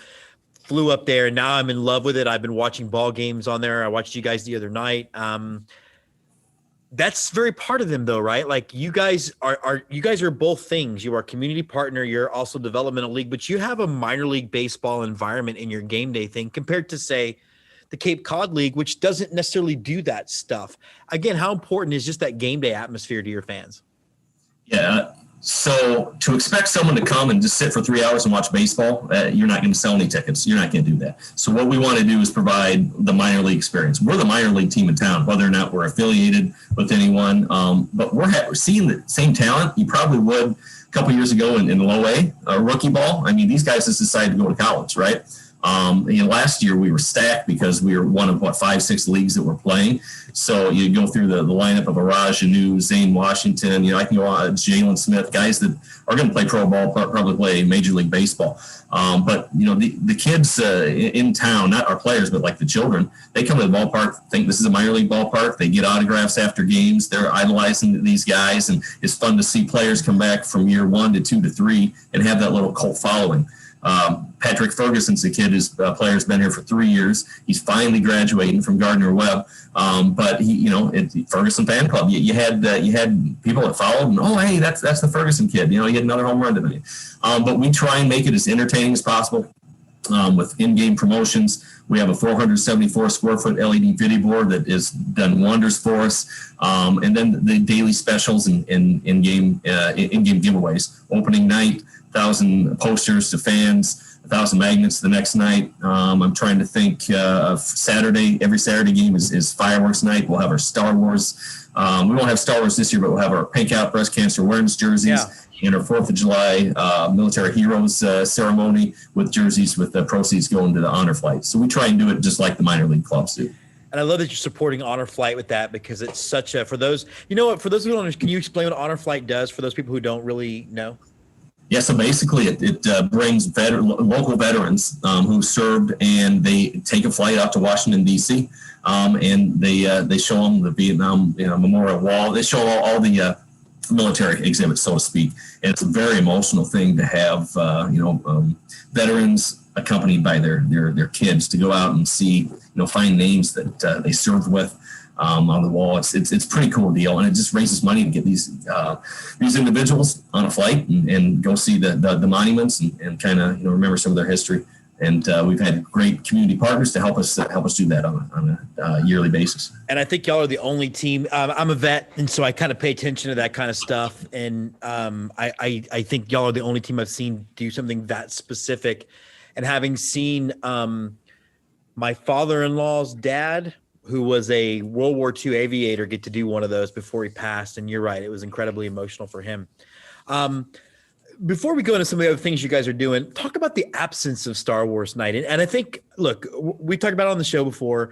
flew up there, and now I'm in love with it. I've been watching ball games on there. I watched you guys the other night. That's very part of them, though, right? Like you guys are both things. You are community partner. You're also developmental league, but you have a minor league baseball environment in your game day thing compared to, say, the Cape Cod League, which doesn't necessarily do that stuff. Again, how important is just that game day atmosphere to your fans? Yeah. So to expect someone to come and just sit for 3 hours and watch baseball, you're not going to sell any tickets. You're not going to do that. So what we want to do is provide the minor league experience. We're the minor league team in town, whether or not we're affiliated with anyone. But we're seeing the same talent you probably would a couple years ago in low A, rookie ball. I mean, these guys just decided to go to college, right? Last year we were stacked because we were one of 5-6 leagues that were playing. So you go through the lineup of Araj Anu, Zane Washington, I can go on Jalen Smith, guys that are going to play pro ball, probably play Major League Baseball. But the kids in town, not our players, but like the children, they come to the ballpark, think this is a minor league ballpark. They get autographs after games. They're idolizing these guys, and it's fun to see players come back from year 1 to 2 to 3 and have that little cult following. Patrick Ferguson's a kid whose player's been here for 3 years. He's finally graduating from Gardner-Webb. But Ferguson fan club. You had people that followed, and hey, that's the Ferguson kid. He had another home run tonight. But we try and make it as entertaining as possible with in-game promotions. We have a 474 square foot LED video board that has done wonders for us. And then the daily specials and in-game giveaways. Opening night, 1,000 posters to fans, 1,000 magnets the next night. I'm trying to think of Saturday. Every Saturday game is fireworks night. We'll have our Star Wars. We won't have Star Wars this year, but we'll have our Pink Out breast cancer awareness jerseys and our 4th of July military heroes ceremony with jerseys with the proceeds going to the honor flight. So we try and do it just like the minor league clubs do. And I love that you're supporting Honor Flight with that, because it's such a, for those who don't understand, can you explain what Honor Flight does for those people who don't really know? Yeah, so basically it brings local veterans who served, and they take a flight out to Washington, D.C., and they show them the Vietnam Memorial Wall. They show all the military exhibits, so to speak. And it's a very emotional thing to have, veterans accompanied by their kids to go out and see, find names that they served with on the wall. It's pretty cool deal, and it just raises money to get these individuals on a flight and go see the monuments and kind of remember some of their history. And we've had great community partners to help us do that on a yearly basis. And I think y'all are the only team. I'm a vet, and so I kind of pay attention to that kind of stuff. And I think y'all are the only team I've seen do something that specific. And having seen my father-in-law's dad, who was a World War II aviator, get to do one of those before he passed. And you're right, it was incredibly emotional for him. Before we go into some of the other things you guys are doing, talk about the absence of Star Wars night. And I think, look, we talked about it on the show before.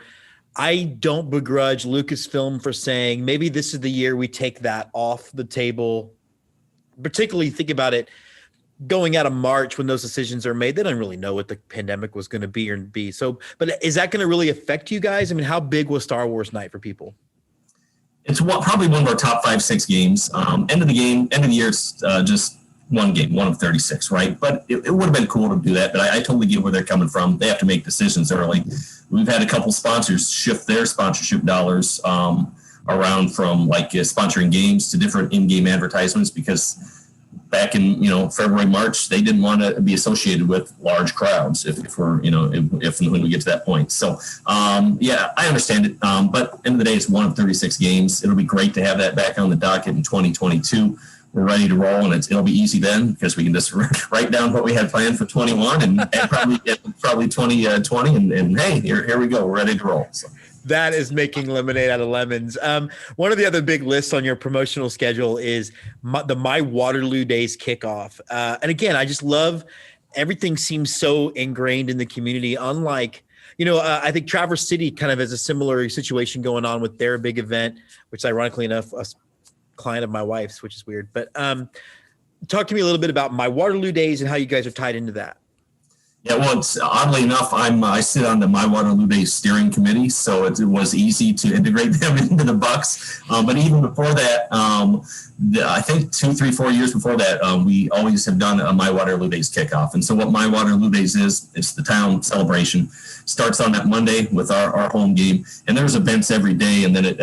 I don't begrudge Lucasfilm for saying maybe this is the year we take that off the table. Particularly think about it going out of March when those decisions are made. They don't really know what the pandemic was going to be. So, but is that going to really affect you guys? I mean, how big was Star Wars night for people? It's probably one of our top 5-6 games. End of the year, it's just one game, one of 36, right? But it would have been cool to do that, but I totally get where they're coming from. They have to make decisions early. We've had a couple sponsors shift their sponsorship dollars around from sponsoring games to different in-game advertisements because back in February, March, they didn't want to be associated with large crowds if and when we get to that point. So I understand it. But end of the day, it's one of 36 games. It'll be great to have that back on the docket in 2022. We're ready to roll, and it'll be easy then because we can just write down what we had planned for 21 and probably 2020, and hey, here we go. We're ready to roll. So. That is making lemonade out of lemons. One of the other big lists on your promotional schedule is the My Waterloo Days kickoff. And again, I just love everything seems so ingrained in the community. Unlike, I think Traverse City kind of has a similar situation going on with their big event, which ironically enough, a client of my wife's, which is weird. But talk to me a little bit about My Waterloo Days and how you guys are tied into that. Yeah, well, it's, oddly enough, I sit on the My Waterloo Days steering committee, so it was easy to integrate them into the Bucks. But even before that, I think 2, 3, 4 years before that, we always have done a My Waterloo Days kickoff. And so what My Waterloo Days is, it's the town celebration. Starts on that Monday with our home game, and there's events every day, and then it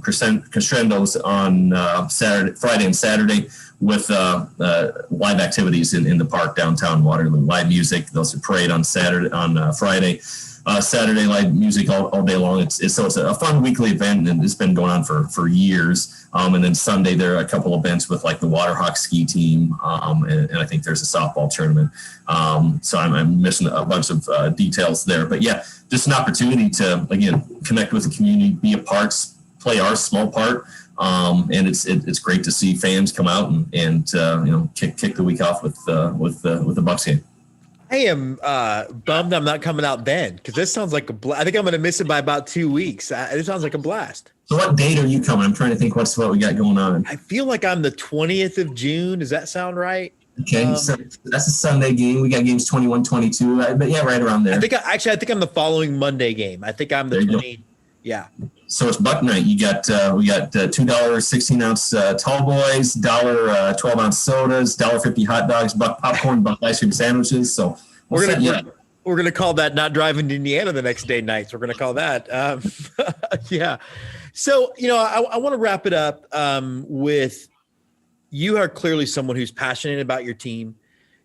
crescendos on Friday and Saturday with live activities in the park downtown Waterloo. Live music, there's a parade on Friday. Saturday live music all day long. It's a fun weekly event, and it's been going on for years. And then Sunday there are a couple events with the Waterhawk ski team, and I think there's a softball tournament. So I'm missing a bunch of details there, but yeah, just an opportunity to again connect with the community, be a part, play our small part. And it's great to see fans come out and kick the week off with the Bucks game. I am bummed I'm not coming out then because this sounds like I think I'm going to miss it by about 2 weeks. It sounds like a blast. So what date are you coming? I'm trying to think what we got going on. I feel like I'm the 20th of June. Does that sound right? Okay, so that's a Sunday game. We got games 21, 22, but yeah, right around there. I think I'm the following Monday game. I think I'm the 20. Yeah. So it's Buck Night. We got $2 16-ounce tall boys, $1 12-ounce sodas, $1.50 hot dogs, Buck popcorn, Buck ice cream sandwiches. So we're gonna call that not driving to Indiana the next day nights. We're gonna call that. Yeah. So I want to wrap it up with you are clearly someone who's passionate about your team.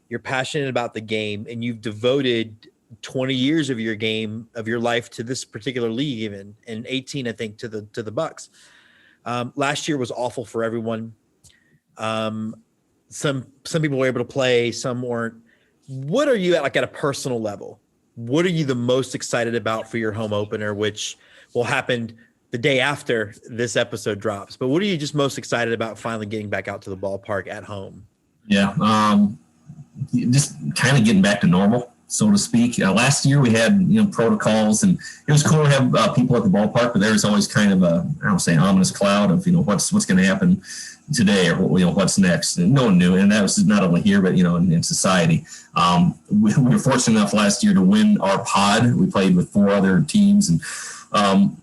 You're passionate about the game, and you've devoted 20 years of your life to this particular league, even, and 18, I think, to the Bucks. Last year was awful for everyone. Some people were able to play, some weren't. What are you at a personal level? What are you the most excited about for your home opener, which will happen the day after this episode drops? But what are you just most excited about finally getting back out to the ballpark at home? Yeah, just kind of getting back to normal, so to speak. Last year we had protocols, and it was cool to have people at the ballpark, but there was always kind of an ominous cloud of what's going to happen today, or what's next, and no one knew. And that was not only here but in society. We were fortunate enough last year to win our pod. We played with 4 other teams and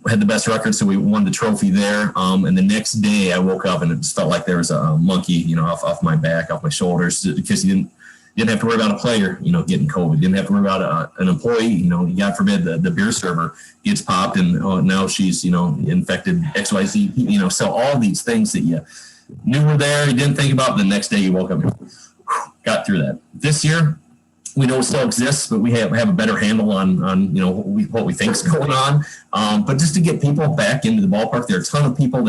had the best record, so we won the trophy there. And the next day I woke up and it just felt like there was a monkey off my back, off my shoulders, because you You didn't have to worry about a player, getting COVID. You didn't have to worry about an employee, God forbid the beer server gets popped and now she's, infected XYZ, so all these things that you knew were there, you didn't think about, the next day you woke up and got through that. This year, we know it still exists, but we have a better handle on what we think is going on. But just to get people back into the ballpark, there are a ton of people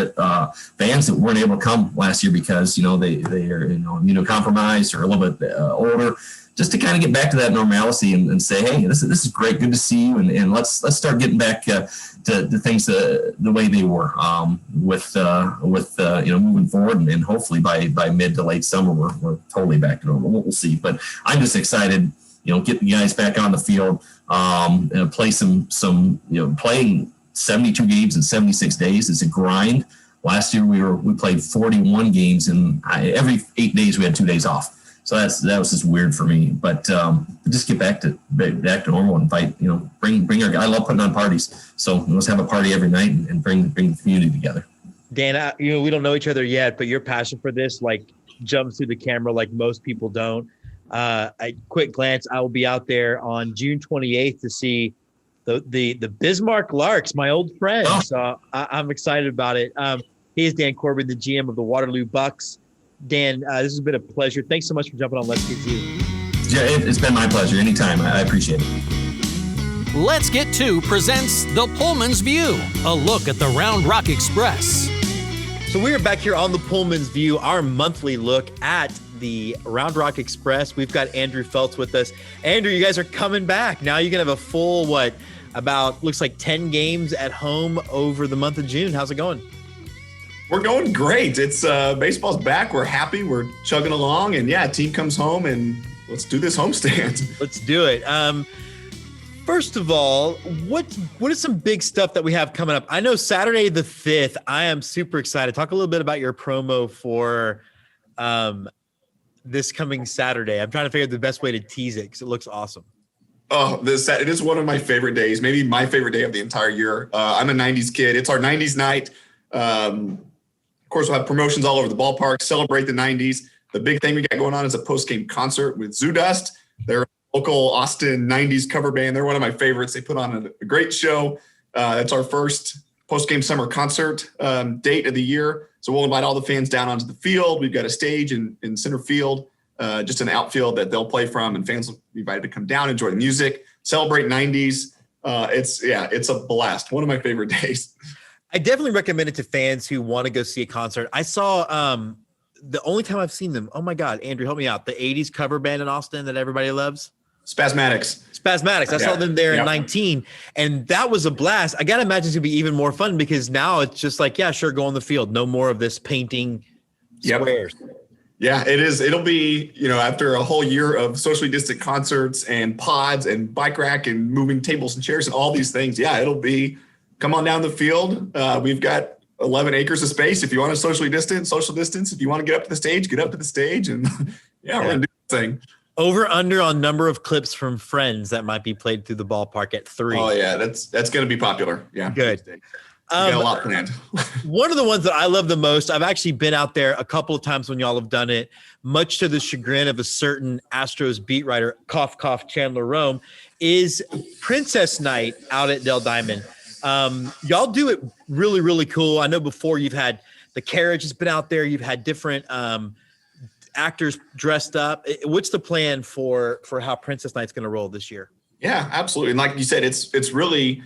fans that weren't able to come last year because they are immunocompromised or a little bit older. Just to kind of get back to that normalcy and say, hey, this is great, good to see you, and let's start getting back to things the way they were with moving forward, and hopefully by mid to late summer we're totally back to normal. We'll see, but I'm just excited, get the guys back on the field, and play playing 72 games in 76 days is a grind. Last year we played 41 games, and every 8 days we had 2 days off. So that was just weird for me, but just get back to normal and fight. Bring our guys. I love putting on parties, so let's have a party every night and bring the community together. Dan, we don't know each other yet, but your passion for this jumps through the camera like most people don't. Quick glance, I will be out there on June 28th to see the Bismarck Larks, my old friends. Oh. So I'm excited about it. He is Dan Corbin, the GM of the Waterloo Bucks. Dan, this has been a pleasure. Thanks so much for jumping on Let's Get To. Yeah, it's been my pleasure. Anytime. I appreciate it. Let's Get To presents the Pullman's View, a look at the Round Rock Express. So we are back here on the Pullman's View, our monthly look at the Round Rock Express. We've got Andrew Feltz with us. Andrew, you guys are coming back. Now you're going to have a full, looks like 10 games at home over the month of June. How's it going? We're going great. It's baseball's back. We're happy. We're chugging along, and team comes home, and let's do this homestand. Let's do it. First of all, what is some big stuff that we have coming up? I know Saturday the 5th. I am super excited. Talk a little bit about your promo for this coming Saturday. I'm trying to figure out the best way to tease it because it looks awesome. Oh, it is one of my favorite days, maybe my favorite day of the entire year. I'm a 90s kid. It's our 90s night. Of course, we'll have promotions all over the ballpark, celebrate the 90s. The big thing we got going on is a post-game concert with Zoo Dust. They're a local Austin 90s cover band. They're one of my favorites. They put on a great show. It's our first post-game summer concert date of the year. So we'll invite all the fans down onto the field. We've got a stage in center field, just an outfield that they'll play from, and fans will be invited to come down, enjoy the music, celebrate 90s. It's a blast. One of my favorite days. I definitely recommend it to fans who want to go see a concert. I saw the only time I've seen them. Oh my God, Andrew, help me out. The 80s cover band in Austin that everybody loves. Spasmatics. I saw them there in 19, and that was a blast. I got to imagine it's going to be even more fun because now it's just sure, go on the field. No more of this painting squares. Yeah, it is. It'll be, after a whole year of socially distant concerts and pods and bike rack and moving tables and chairs and all these things. Yeah, it'll be. Come on down the field. We've got 11 acres of space. If you want to social distance. If you want to get up to the stage, get up to the stage. And we're going to do the thing. Over under on number of clips from Friends that might be played through the ballpark at 3. Oh, yeah. That's going to be popular. Yeah. Good. Got a lot planned. One of the ones that I love the most, I've actually been out there a couple of times when y'all have done it, much to the chagrin of a certain Astros beat writer, cough, cough, Chandler Rome, is Princess Night out at Del Diamond. Y'all do it really, really cool. I know before you've had the carriage has been out there. You've had different actors dressed up. What's the plan for how Princess Night's going to roll this year? Yeah, absolutely. And like you said, it's really,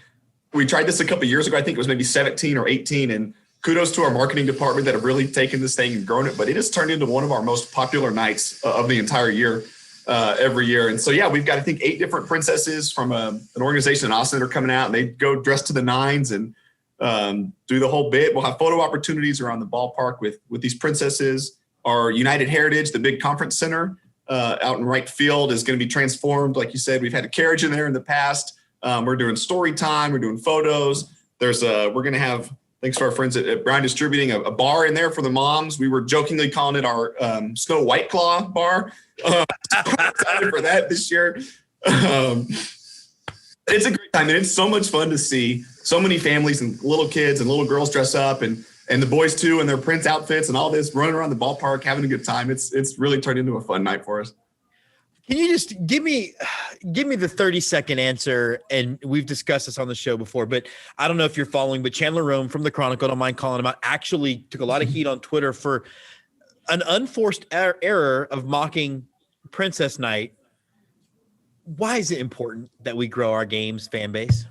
we tried this a couple of years ago. I think it was maybe 17 or 18. And kudos to our marketing department that have really taken this thing and grown it. But it has turned into one of our most popular nights of the entire year. Every year. And so, we've got, I think, 8 different princesses from an organization in Austin that are coming out, and they go dressed to the nines and do the whole bit. We'll have photo opportunities around the ballpark with these princesses. Our United Heritage, the big conference center out in right field, is going to be transformed. Like you said, we've had a carriage in there in the past. We're doing story time. We're doing photos. We're going to have, thanks to our friends at Brown Distributing, a bar in there for the moms. We were jokingly calling it our Snow White Claw bar. Excited for that this year. It's a great time, and it's so much fun to see so many families and little kids and little girls dress up, and the boys too, in their Prince outfits and all this, running around the ballpark, having a good time. It's really turned into a fun night for us. Can you just give me the 30-second answer? And we've discussed this on the show before, but I don't know if you're following, but Chandler Rome from the Chronicle, don't mind calling him out, actually took a lot of heat on Twitter for an unforced error of mocking Princess Night. Why is it important that we grow our games fan base?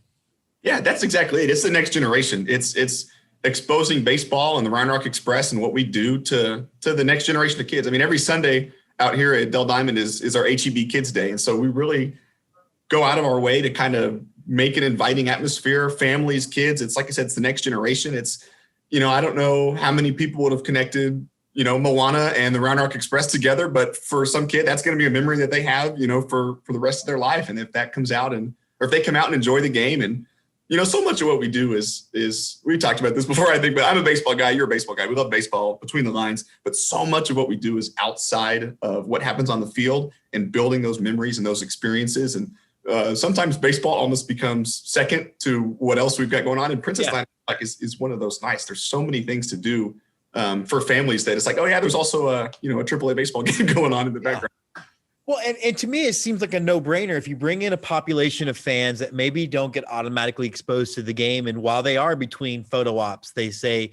Yeah, that's exactly it. It's the next generation. It's exposing baseball and the Rhine Rock Express and what we do to the next generation of kids. I mean, every Sunday out here at Dell Diamond is our HEB Kids Day. And so we really go out of our way to kind of make an inviting atmosphere, families, kids. It's like I said, it's the next generation. It's, I don't know how many people would have connected, Moana and the Rhine Rock Express together, but for some kid, that's going to be a memory that they have, for the rest of their life. And if that comes out or if they come out and enjoy the game, and, so much of what we do is we talked about this before, I think, but I'm a baseball guy. You're a baseball guy. We love baseball between the lines, but so much of what we do is outside of what happens on the field and building those memories and those experiences. And sometimes baseball almost becomes second to what else we've got going on. And Princess Line is one of those nights. There's so many things to do for families that it's like, oh yeah, there's also a AAA baseball game going on in the background. Well, and to me, it seems like a no-brainer. If you bring in a population of fans that maybe don't get automatically exposed to the game, and while they are between photo ops, they say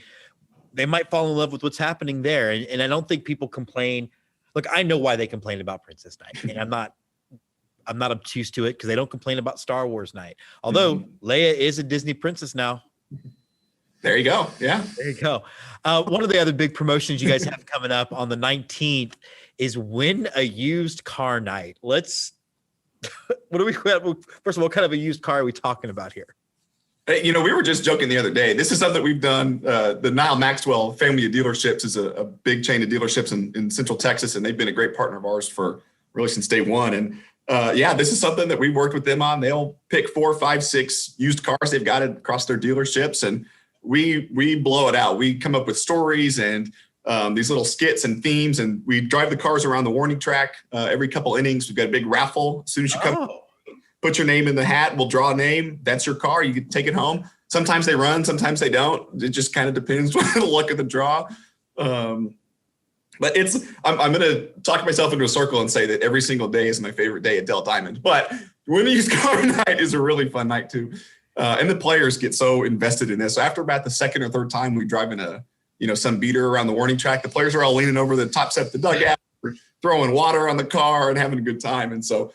they might fall in love with what's happening there. And I don't think people complain. Look, I know why they complain about Princess Night, and I'm not obtuse to it because they don't complain about Star Wars Night. Although Leia is a Disney princess now. There you go. Yeah. There you go. One of the other big promotions you guys have coming up on the 19th is Win a Used Car Night. First of all, what kind of a used car are we talking about here? Hey, we were just joking the other day. This is something we've done. The Nile Maxwell family of dealerships is a big chain of dealerships in Central Texas, and they've been a great partner of ours for really since day one. And this is something that we've worked with them on. They'll pick 4, 5, 6 used cars they've got across their dealerships, and we blow it out. We come up with stories and these little skits and themes, and we drive the cars around the warning track every couple innings. We've got a big raffle. As soon as you come, put your name in the hat. We'll draw a name. That's your car. You can take it home. Sometimes they run, sometimes they don't. It just kind of depends on the luck of the draw. But I'm going to talk myself into a circle and say that every single day is my favorite day at Dell Diamond. But Win a Used Car Night is a really fun night too. And the players get so invested in this. So after about the second or third time we drive in some beater around the warning track, the players are all leaning over the top set of the dugout, throwing water on the car and having a good time. And so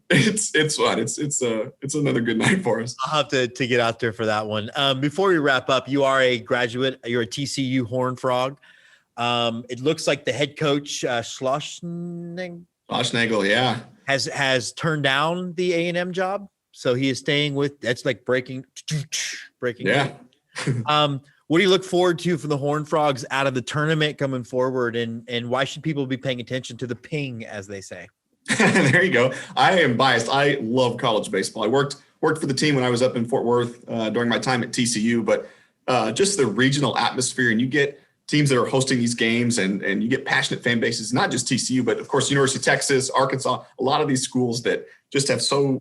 it's fun. It's another good night for us. I'll have to get out there for that one. Before we wrap up, you are a graduate. You're a TCU Horned Frog. It looks like the head coach Schlossnagel, yeah, has turned down the A&M job. So he is staying with, that's like breaking. Yeah. What do you look forward to from the Horned Frogs out of the tournament coming forward? And why should people be paying attention to the ping, as they say? There you go. I am biased. I love college baseball. I worked for the team when I was up in Fort Worth during my time at TCU, but just the regional atmosphere, and you get teams that are hosting these games and you get passionate fan bases, not just TCU, but of course, University of Texas, Arkansas, a lot of these schools that just have so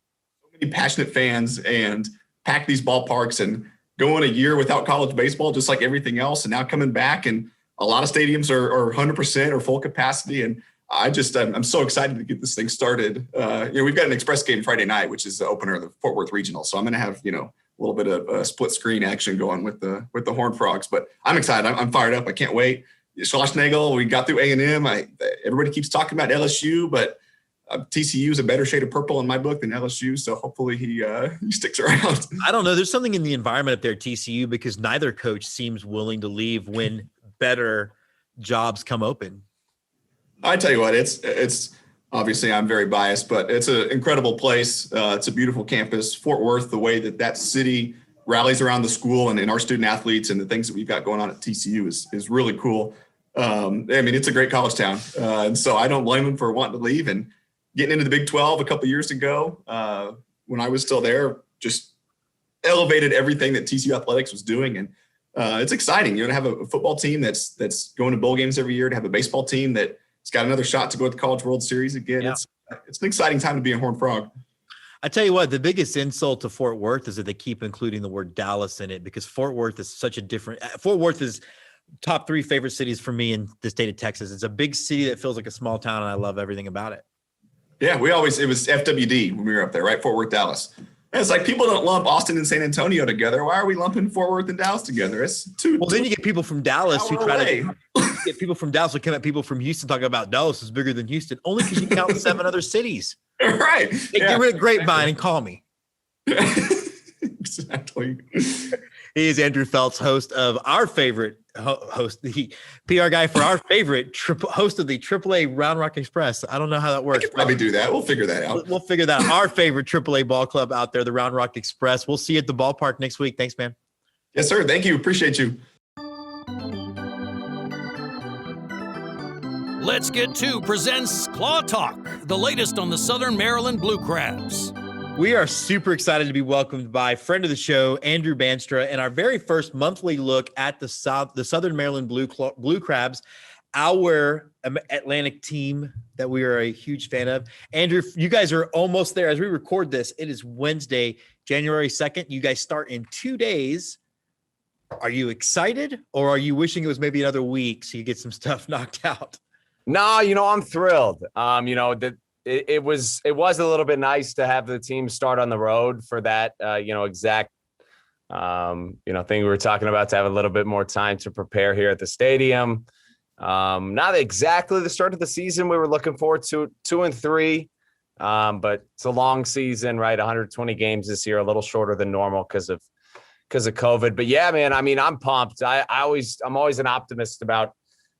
many passionate fans and pack these ballparks and going a year without college baseball, just like everything else. And now coming back, and a lot of stadiums are 100% or full capacity. And I'm so excited to get this thing started. We've got an express game Friday night, which is the opener of the Fort Worth Regional. So I'm going to have, a little bit of split screen action going with the Horned Frogs, but I'm excited. I'm fired up. I can't wait. Schlossnagel, we got through A&M. Everybody keeps talking about LSU, but TCU is a better shade of purple in my book than LSU. So hopefully he sticks around. I don't know. There's something in the environment up there at TCU because neither coach seems willing to leave when better jobs come open. I tell you what, it's obviously I'm very biased, but it's an incredible place. It's a beautiful campus. Fort Worth, the way that city rallies around the school and our student athletes and the things that we've got going on at TCU is really cool. It's a great college town. And so I don't blame them for wanting to leave. And getting into the Big 12 a couple years ago, when I was still there, just elevated everything that TCU athletics was doing. And it's exciting, to have a football team that's going to bowl games every year, to have a baseball team that's got another shot to go to the College World Series again. Yeah. It's an exciting time to be a Horned Frog. I tell you what, the biggest insult to Fort Worth is that they keep including the word Dallas in it because Fort Worth is Fort Worth is top 3 favorite cities for me in the state of Texas. It's a big city that feels like a small town, and I love everything about it. Yeah, it was FWD when we were up there, right? Fort Worth, Dallas. And it's like people don't lump Austin and San Antonio together. Why are we lumping Fort Worth and Dallas together? It's too. Well, then you get people from Dallas who try away. to get people from Dallas who come at people from Houston talking about Dallas is bigger than Houston, only because you count 7 other cities. Right. Hey, get rid of Grapevine and call me. Exactly. He is Andrew Feltz, host of our favorite host, the PR guy for our favorite host of the AAA Round Rock Express. I don't know how that works. We could probably do that. We'll figure that out. We'll figure that out. Our favorite AAA ball club out there, the Round Rock Express. We'll see you at the ballpark next week. Thanks, man. Yes, sir. Thank you. Appreciate you. Let's Get To presents Claw Talk, the latest on the Southern Maryland Blue Crabs. We are super excited to be welcomed by friend of the show, Andrew Bandstra, and our very first monthly look at the Southern Maryland Blue Crabs, our Atlantic team that we are a huge fan of. Andrew, you guys are almost there. As we record this, it is Wednesday, January 2nd. You guys start in 2 days. Are you excited, or are you wishing it was maybe another week so you get some stuff knocked out? No, I'm thrilled. It was a little bit nice to have the team start on the road for that, exact, thing we were talking about, to have a little bit more time to prepare here at the stadium. Not exactly the start of the season we were looking forward to, 2 and 3, but it's a long season, right? 120 games this year, a little shorter than normal because of COVID. But yeah, man, I mean, I'm pumped. I'm always an optimist about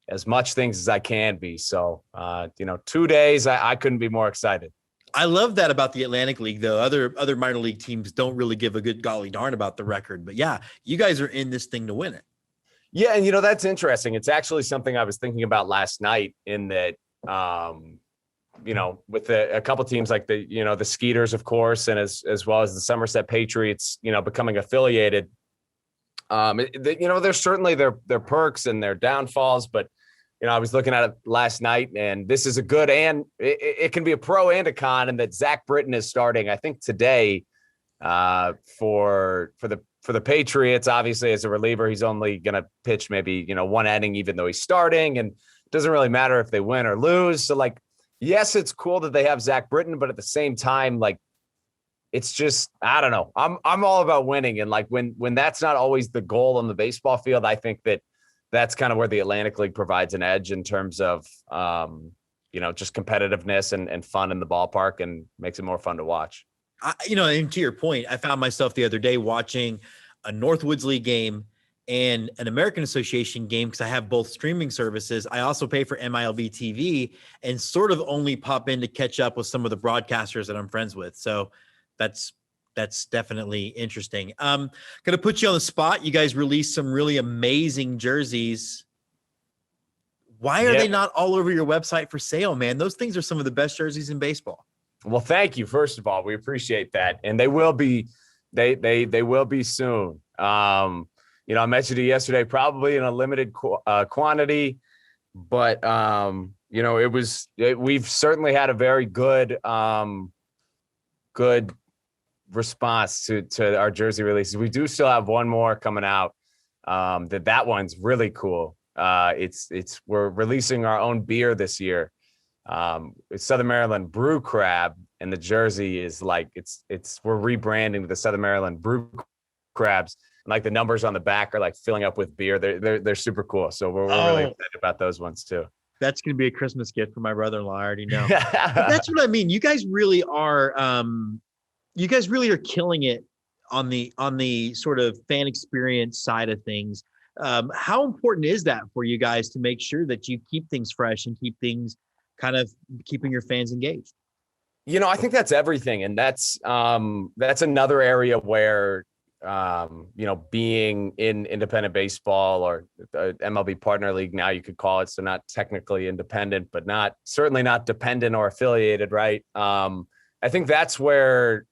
as much things as I can be. So, 2 days, I couldn't be more excited. I love that about the Atlantic League, though. Other minor league teams don't really give a good golly darn about the record. But yeah, you guys are in this thing to win it. Yeah, and that's interesting. It's actually something I was thinking about last night, in that, with a couple teams like the Skeeters, of course, and as well as the Somerset Patriots, becoming affiliated. There's certainly their perks and their downfalls, but I was looking at it last night, and this is a good, and it can be a pro and a con, and that Zach Britton is starting, I think, today for the Patriots. Obviously, as a reliever, he's only going to pitch maybe 1 inning, even though he's starting, and it doesn't really matter if they win or lose. So, yes, it's cool that they have Zach Britton, but at the same time, it's just, I don't know. I'm all about winning, and when that's not always the goal on the baseball field, I think that's kind of where the Atlantic League provides an edge in terms of, just competitiveness and fun in the ballpark, and makes it more fun to watch. And to your point, I found myself the other day watching a Northwoods League game and an American Association game, because I have both streaming services. I also pay for MILB TV and sort of only pop in to catch up with some of the broadcasters that I'm friends with. So that's definitely interesting. Going to put you on the spot. You guys released some really amazing jerseys. Why are they not all over your website for sale, man? Those things are some of the best jerseys in baseball. Well, thank you. First of all, we appreciate that. And they will be, they will be soon. I mentioned it yesterday, probably in a limited quantity, but we've certainly had a very good response to our jersey releases. We do still have one more coming out. That one's really cool. We're releasing our own beer this year. It's Southern Maryland Brew Crab, and the jersey is we're rebranding to the Southern Maryland Brew Crabs. And the numbers on the back are filling up with beer. They're super cool. So we're really excited about those ones too. That's going to be a Christmas gift for my brother-in-law. I already know. But that's what I mean. You guys really are. You guys really are killing it on the sort of fan experience side of things. How important is that for you guys to make sure that you keep things fresh and keep things kind of keeping your fans engaged? I think that's everything. And that's another area where, being in independent baseball, or MLB partner league, now you could call it, so not technically independent, but certainly not dependent or affiliated. Right. I think that's where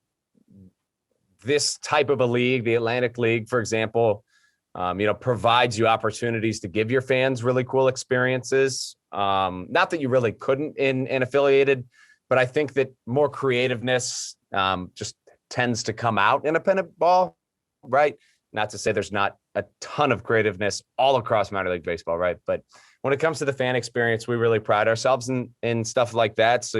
this type of a league, the Atlantic League, for example, provides you opportunities to give your fans really cool experiences. Not that you really couldn't in affiliated, but I think that more creativeness just tends to come out in independent ball, right? Not to say there's not a ton of creativeness all across minor league baseball, right? But when it comes to the fan experience, we really pride ourselves in stuff like that. So,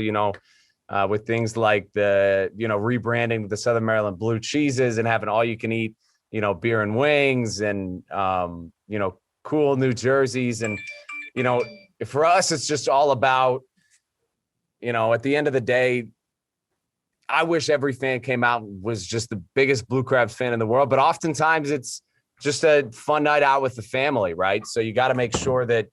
with things like the, rebranding the Southern Maryland Blue Cheeses and having all you can eat, beer and wings and, cool new jerseys. And, for us, it's just all about, at the end of the day, I wish every fan came out and was just the biggest Blue Crabs fan in the world, but oftentimes it's just a fun night out with the family, right? So you got to make sure that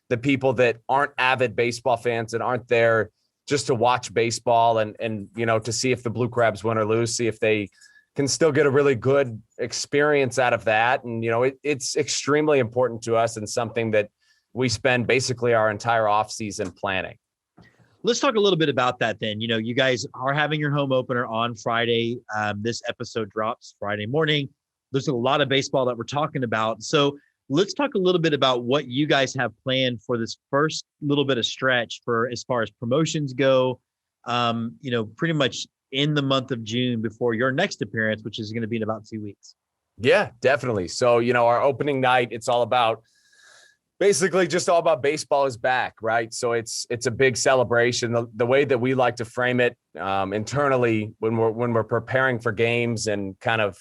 the people that aren't avid baseball fans and aren't there just to watch baseball and to see if the Blue Crabs win or lose, see if they can still get a really good experience out of that. And, it's extremely important to us and something that we spend basically our entire off season planning. Let's talk a little bit about that then. You guys are having your home opener on Friday. This episode drops Friday morning. There's a lot of baseball that we're talking about. So let's talk a little bit about what you guys have planned for this first little bit of stretch for as far as promotions go, pretty much in the month of June before your next appearance, which is going to be in about 2 weeks. Yeah, definitely. So, our opening night, it's all about basically just all about baseball is back, right? So it's a big celebration. The way that we like to frame it internally when we're preparing for games and kind of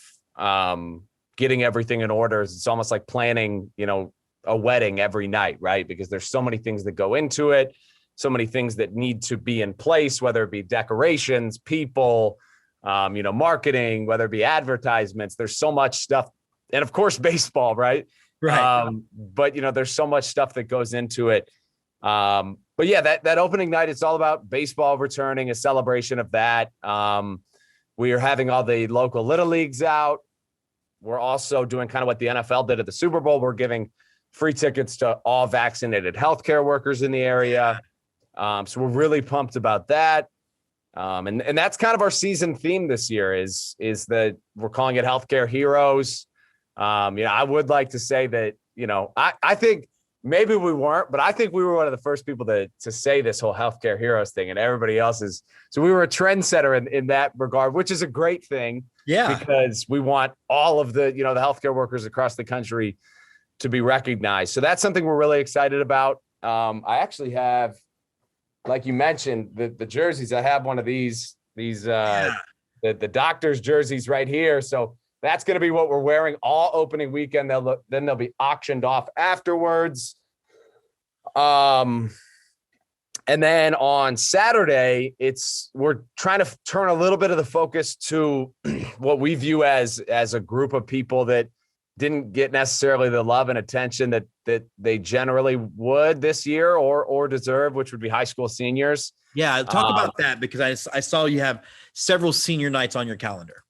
getting everything in order, it's almost like planning, a wedding every night, right? Because there's so many things that go into it, so many things that need to be in place, whether it be decorations, people, marketing, whether it be advertisements. There's so much stuff, and of course, baseball, right? Right. But there's so much stuff that goes into it. But yeah, that opening night, it's all about baseball returning, a celebration of that. We are having all the local little leagues out. We're also doing kind of what the NFL did at the Super Bowl. We're giving free tickets to all vaccinated healthcare workers in the area. So we're really pumped about that. And that's kind of our season theme this year is that we're calling it Healthcare Heroes. I would like to say that, I think maybe we weren't, but I think we were one of the first people to say this whole Healthcare Heroes thing, and everybody else is. So we were a trendsetter in that regard, which is a great thing. Yeah, because we want all of the, the healthcare workers across the country to be recognized. So that's something we're really excited about. I actually have, like you mentioned, the jerseys. I have one of these the doctor's jerseys right here. So that's going to be what we're wearing all opening weekend. Then they'll be auctioned off afterwards. And then on Saturday, we're trying to turn a little bit of the focus to what we view as a group of people that didn't get necessarily the love and attention that they generally would this year or deserve, which would be high school seniors. Yeah, talk about that, because I saw you have several senior nights on your calendar.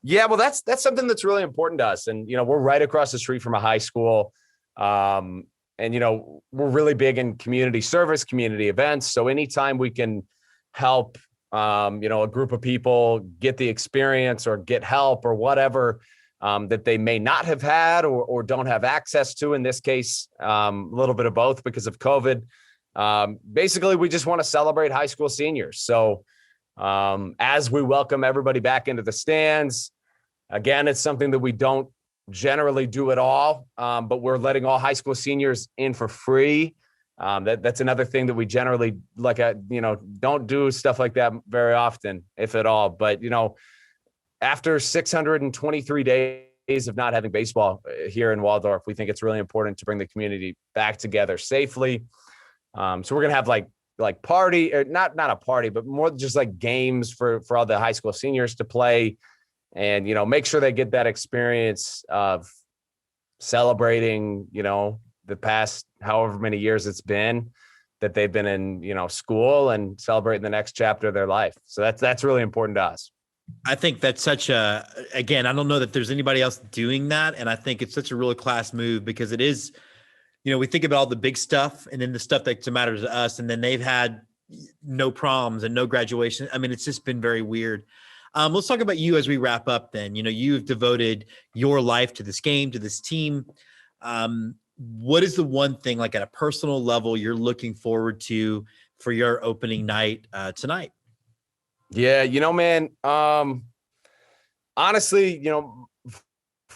Yeah, well, that's something that's really important to us. And, we're right across the street from a high school. And, we're really big in community service, community events. So anytime we can help, a group of people get the experience or get help or whatever that they may not have had or don't have access to, in this case, a little bit of both because of COVID. Basically, we just want to celebrate high school seniors. So as we welcome everybody back into the stands, again, it's something that we don't generally do at all, but we're letting all high school seniors in for free. That's another thing that we generally don't do stuff like that very often, if at all. But, after 623 days of not having baseball here in Waldorf, we think it's really important to bring the community back together safely. So we're going to have like party, or not a party, but more just like games for all the high school seniors to play. And, make sure they get that experience of celebrating, the past however many years it's been that they've been in, school, and celebrating the next chapter of their life. So that's really important to us. I think that's again, I don't know that there's anybody else doing that. And I think it's such a really class move, because it is, we think about all the big stuff and then the stuff that matters to us. And then they've had no proms and no graduation. I mean, it's just been very weird. Let's talk about you as we wrap up then. You've devoted your life to this game, to this team. What is the one thing, like at a personal level, you're looking forward to for your opening night tonight? Yeah, man, honestly,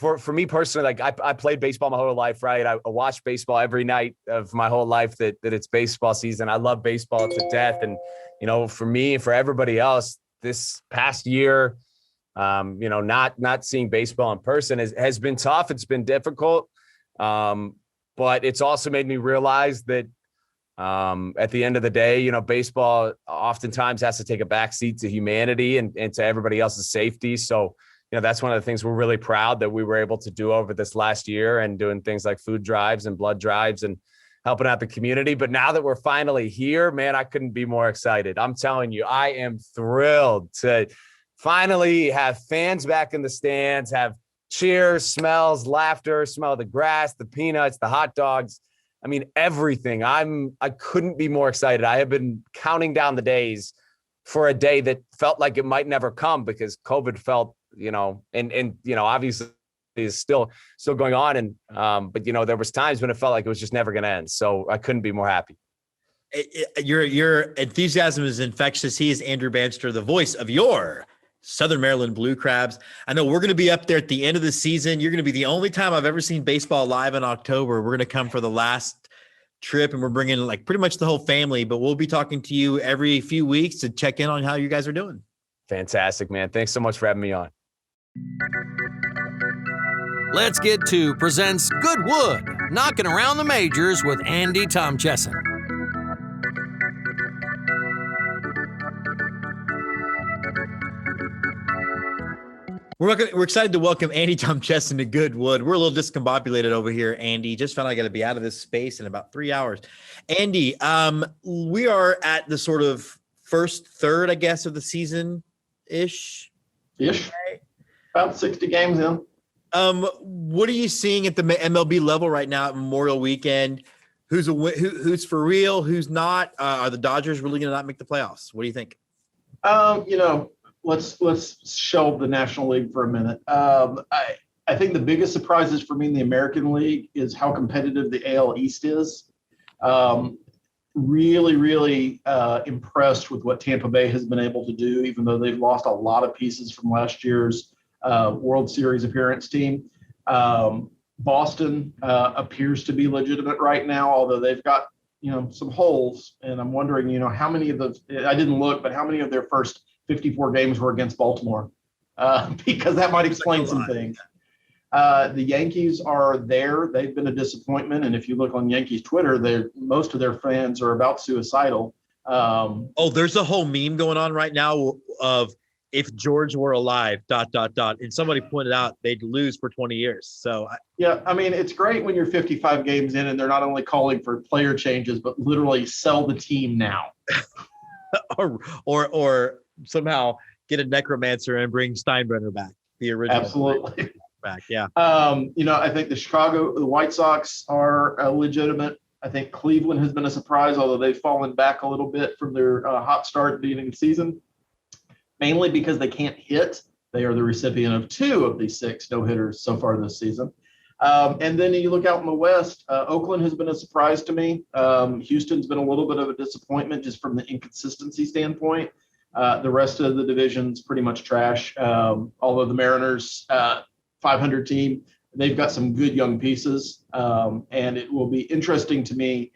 for me personally, like I played baseball my whole life, right? I watched baseball every night of my whole life that it's baseball season. I love baseball to death. And, for me and for everybody else, this past year, not seeing baseball in person has been tough. It's been difficult. But it's also made me realize that at the end of the day, baseball oftentimes has to take a backseat to humanity and to everybody else's safety. So, that's one of the things we're really proud that we were able to do over this last year, and doing things like food drives and blood drives and helping out the community. But now that we're finally here, man, I couldn't be more excited. I'm telling you, I am thrilled to finally have fans back in the stands, have cheers, smells, laughter, smell of the grass, the peanuts, the hot dogs. I mean, everything. I couldn't be more excited. I have been counting down the days for a day that felt like it might never come, because COVID felt, obviously is still going on. And, but there was times when it felt like it was just never going to end. So I couldn't be more happy. Your enthusiasm is infectious. He is Andrew Bandstra, the voice of your Southern Maryland Blue Crabs. I know we're going to be up there at the end of the season. You're going to be the only time I've ever seen baseball live in October. We're going to come for the last trip, and we're bringing like pretty much the whole family, but we'll be talking to you every few weeks to check in on how you guys are doing. Fantastic, man. Thanks so much for having me on. Let's Get To presents Good Wood, knocking around the majors with Andy Tomchesson. We're excited to welcome Andy Tomchesson to Goodwood. We're a little discombobulated over here, Andy. Just found I got to be out of this space in about 3 hours. Andy, we are at the sort of first third, I guess, of the season-ish. Ish. About 60 games in. What are you seeing at the MLB level right now at Memorial Weekend? Who's for real? Who's not? Are the Dodgers really going to not make the playoffs? What do you think? Let's shelve the National League for a minute. I think the biggest surprises for me in the American League is how competitive the AL East is. Really impressed with what Tampa Bay has been able to do, even though they've lost a lot of pieces from last year's World Series appearance team. Boston appears to be legitimate right now, although they've got some holes, and I'm wondering how many of those, I didn't look, but how many of their first 54 games were against Baltimore, because that might explain some things. The Yankees are there. They've been a disappointment. And if you look on Yankees Twitter, most of their fans are about suicidal. There's a whole meme going on right now of if George were alive, ... And somebody pointed out they'd lose for 20 years. So it's great when you're 55 games in and they're not only calling for player changes, but literally sell the team now. or somehow get a necromancer and bring Steinbrenner back, the original. Absolutely. Back, yeah. I think the White Sox are legitimate. I think Cleveland has been a surprise, although they've fallen back a little bit from their hot start at the beginning of the season, mainly because they can't hit. They are the recipient of 2 of the 6 no-hitters so far this season. And then you look out in the West, Oakland has been a surprise to me. Houston's been a little bit of a disappointment just from the inconsistency standpoint. The rest of the division's pretty much trash. Although the Mariners, 500 team, they've got some good young pieces. And it will be interesting to me.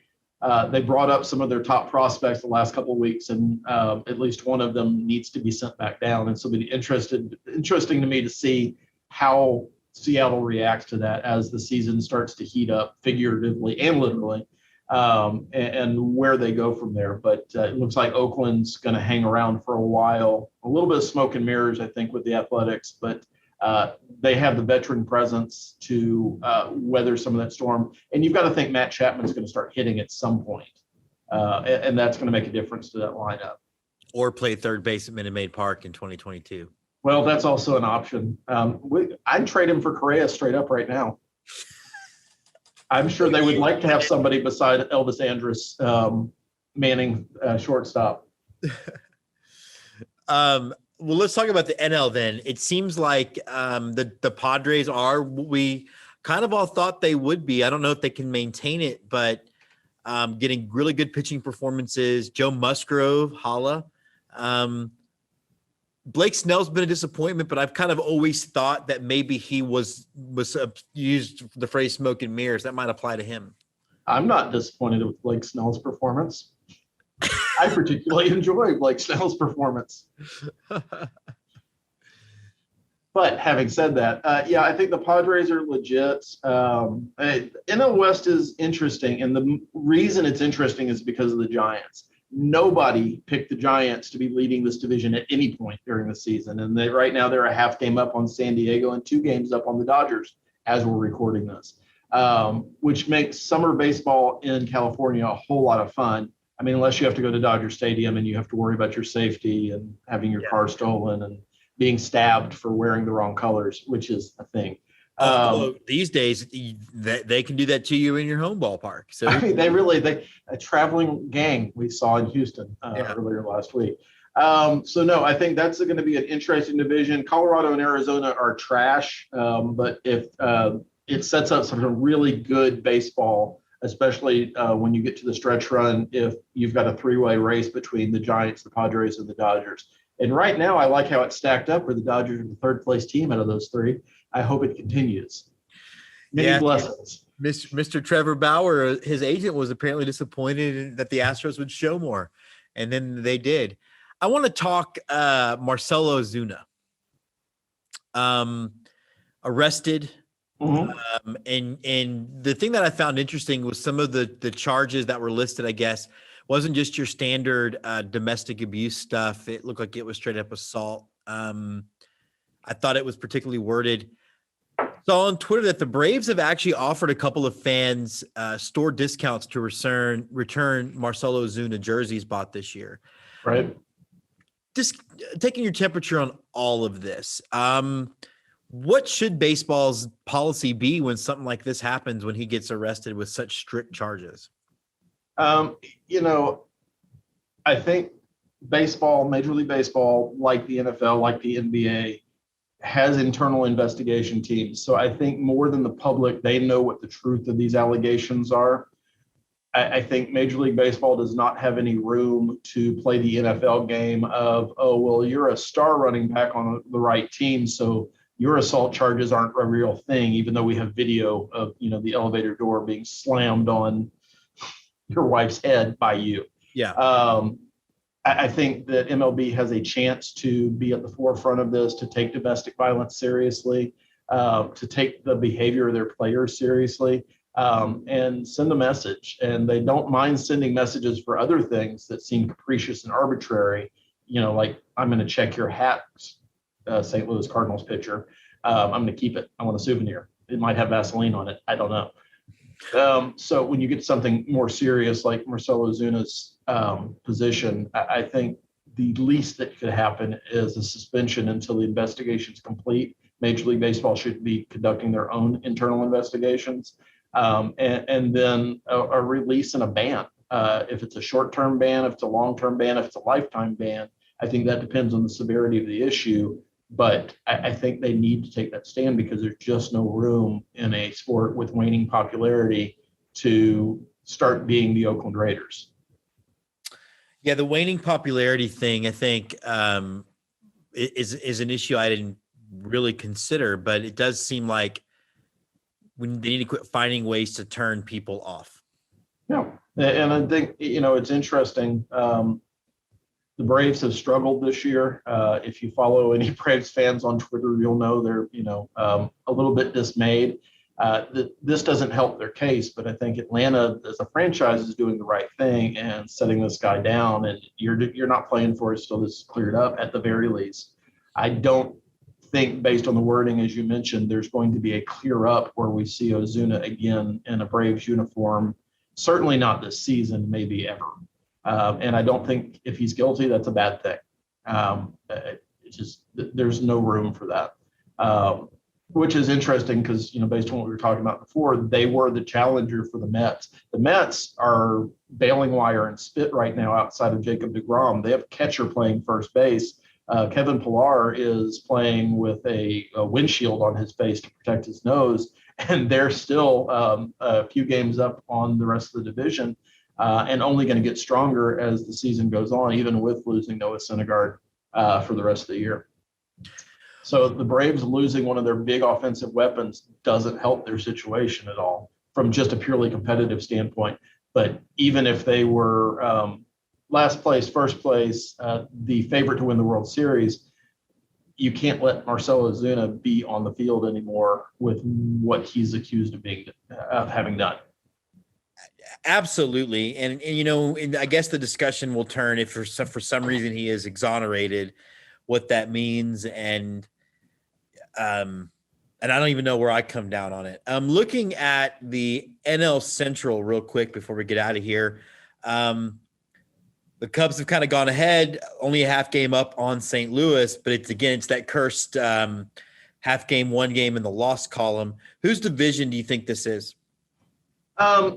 They brought up some of their top prospects the last couple of weeks, and at least one of them needs to be sent back down. And so it'll be interesting to me to see how Seattle reacts to that as the season starts to heat up, figuratively and literally, and where they go from there. But it looks like Oakland's going to hang around for a while. A little bit of smoke and mirrors, I think, with the Athletics, but they have the veteran presence to weather some of that storm. And you've got to think Matt Chapman's going to start hitting at some point, and that's going to make a difference to that lineup. Or play third base at Minute Maid Park in 2022. Well, that's also an option. I'd trade him for Correa straight up right now. I'm sure they would like to have somebody beside Elvis Andrus manning shortstop. Well, let's talk about the NL then. It seems like the Padres are what we kind of all thought they would be. I don't know if they can maintain it, but getting really good pitching performances. Joe Musgrove, holla. Blake Snell's been a disappointment, but I've kind of always thought that maybe he was used the phrase smoke and mirrors. That might apply to him. I'm not disappointed with Blake Snell's performance. I particularly enjoy Blake Snell's performance. But having said that, I think the Padres are legit. NL West is interesting, and the reason it's interesting is because of the Giants. Nobody picked the Giants to be leading this division at any point during the season, and right now they're a half game up on San Diego and 2 games up on the Dodgers as we're recording this, which makes summer baseball in California a whole lot of fun. I mean, unless you have to go to Dodger Stadium and you have to worry about your safety and having your car stolen and being stabbed for wearing the wrong colors, which is a thing. These days, they can do that to you in your home ballpark. So I mean, a traveling gang we saw in Houston earlier last week. So no, I think that's going to be an interesting division. Colorado and Arizona are trash, but if it sets up some really good baseball, especially when you get to the stretch run, if you've got a 3-way race between the Giants, the Padres, and the Dodgers. And right now, I like how it's stacked up where the Dodgers are the 3rd place team out of those 3. I hope it continues. Many blessings. Mr. Trevor Bauer, his agent, was apparently disappointed that the Astros would show more, and then they did. I want to talk Marcell Ozuna. Arrested. Mm-hmm. And the thing that I found interesting was some of the charges that were listed, I guess, wasn't just your standard domestic abuse stuff. It looked like it was straight up assault. I thought it was particularly worded. Saw on Twitter that the Braves have actually offered a couple of fans store discounts to return Marcell Ozuna jerseys bought this year. Right. Just taking your temperature on all of this. What should baseball's policy be when something like this happens, when he gets arrested with such strict charges? I think baseball, Major League Baseball, like the NFL, like the NBA, has internal investigation teams. So I think more than the public, they know what the truth of these allegations are. I think Major League Baseball does not have any room to play the NFL game of, oh, well, you're a star running back on the right team, so your assault charges aren't a real thing, even though we have video of, the elevator door being slammed on your wife's head by you. Yeah. I think that MLB has a chance to be at the forefront of this, to take domestic violence seriously, to take the behavior of their players seriously, and send a message. And they don't mind sending messages for other things that seem capricious and arbitrary, like, I'm going to check your hat, St. Louis Cardinals pitcher. I'm going to keep it. I want a souvenir. It might have Vaseline on it. I don't know. So when you get something more serious like Marcell Ozuna's position, I think the least that could happen is a suspension until the investigation is complete. Major League Baseball should be conducting their own internal investigations, and then a release and a ban. If it's a short-term ban, if it's a long-term ban, if it's a lifetime ban, I think that depends on the severity of the issue. But I think they need to take that stand because there's just no room in a sport with waning popularity to start being the Oakland Raiders. Yeah, the waning popularity thing, I think, is an issue I didn't really consider, but it does seem like they need to quit finding ways to turn people off. Yeah, and I think, it's interesting. The Braves have struggled this year. If you follow any Braves fans on Twitter, you'll know they're, a little bit dismayed. This doesn't help their case, but I think Atlanta, as a franchise, is doing the right thing and setting this guy down. And you're not playing for us till this is cleared up, at the very least. I don't think, based on the wording, as you mentioned, there's going to be a clear up where we see Ozuna again in a Braves uniform. Certainly not this season, maybe ever. And I don't think if he's guilty, that's a bad thing. It's just, there's no room for that, which is interesting because, based on what we were talking about before, they were the challenger for the Mets. The Mets are bailing wire and spit right now outside of Jacob deGrom. They have a catcher playing first base. Kevin Pillar is playing with a windshield on his face to protect his nose, and they're still a few games up on the rest of the division. And only going to get stronger as the season goes on, even with losing Noah Syndergaard for the rest of the year. So the Braves losing one of their big offensive weapons doesn't help their situation at all from just a purely competitive standpoint. But even if they were last place, first place, the favorite to win the World Series, you can't let Marcell Ozuna be on the field anymore with what he's accused of having done. Absolutely. And I guess the discussion will turn if for some reason he is exonerated, what that means. And I don't even know where I come down on it. I'm looking at the NL Central real quick before we get out of here. The Cubs have kind of gone ahead, only a half game up on St. Louis, but it's that cursed half game, one game in the loss column. Whose division do you think this is? I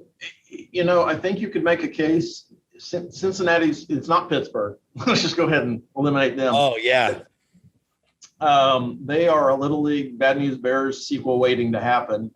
think you could make a case. Cincinnati's, it's not Pittsburgh. Let's just go ahead and eliminate them. Oh, yeah. They are a Little League Bad News Bears sequel waiting to happen.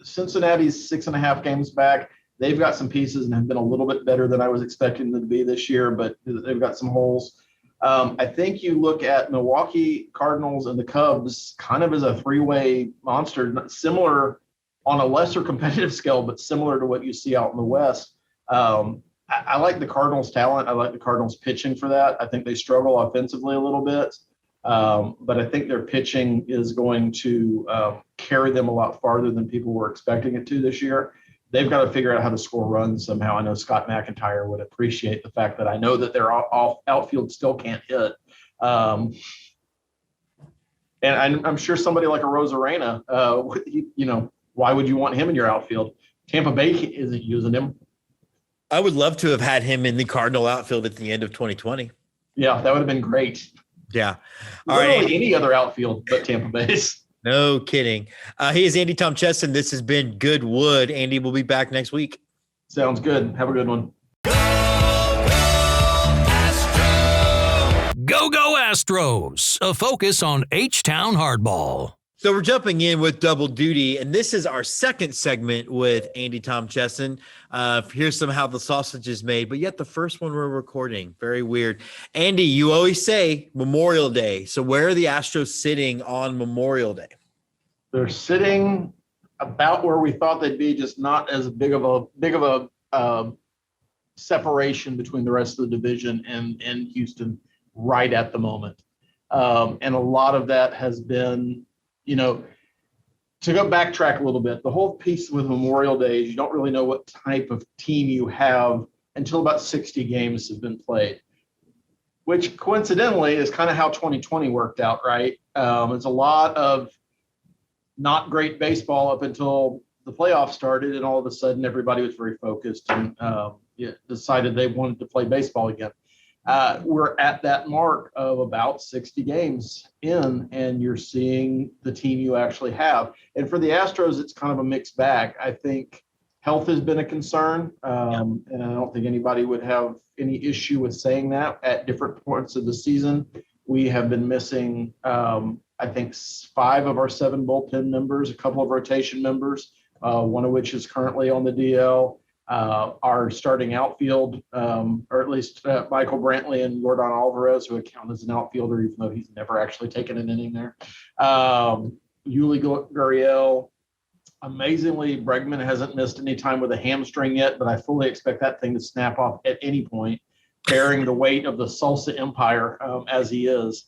Cincinnati's 6.5 games back. They've got some pieces and have been a little bit better than I was expecting them to be this year, but they've got some holes. I think you look at Milwaukee, Cardinals, and the Cubs kind of as a three-way monster, similar on a lesser competitive scale, but similar to what you see out in the West. I like the Cardinals' talent. I like the Cardinals' pitching for that. I think they struggle offensively a little bit, but I think their pitching is going to carry them a lot farther than people were expecting it to this year. They've got to figure out how to score runs somehow. I know Scott McEntire would appreciate the fact that I know that their outfield still can't hit. And I'm sure somebody like a Rosarena, why would you want him in your outfield? Tampa Bay isn't using him. I would love to have had him in the Cardinal outfield at the end of 2020. Yeah, that would have been great. Yeah. All right. Any other outfield but Tampa Bay's. No kidding. He is Andy Tom Chesson. This has been Good Wood. Andy will be back next week. Sounds good. Have a good one. Go, go Astros, a focus on H-Town hardball. So we're jumping in with double duty, and this is our second segment with Andy Tom Chesson. Here's some how the sausage is made, but yet the first one we're recording. Very weird. Andy, you always say Memorial Day. So where are the Astros sitting on Memorial Day? They're sitting about where we thought they'd be, just not as big of a separation between the rest of the division and Houston right at the moment. And a lot of that has been, to go backtrack a little bit, the whole piece with Memorial Day is you don't really know what type of team you have until about 60 games have been played, which coincidentally is kind of how 2020 worked out, right? It's a lot of not great baseball up until the playoffs started, and all of a sudden everybody was very focused and decided they wanted to play baseball again. We're at that mark of about 60 games in, and you're seeing the team you actually have. And for the Astros, it's kind of a mixed bag. I think health has been a concern, and I don't think anybody would have any issue with saying that. At different points of the season, we have been missing, I think, 5 of our 7 bullpen members, a couple of rotation members, one of which is currently on the DL. Our starting outfield, or at least Michael Brantley and Jordan Alvarez, who count as an outfielder, even though he's never actually taken an inning there. Yuli Gurriel. Amazingly, Bregman hasn't missed any time with a hamstring yet, but I fully expect that thing to snap off at any point, bearing the weight of the salsa empire as he is.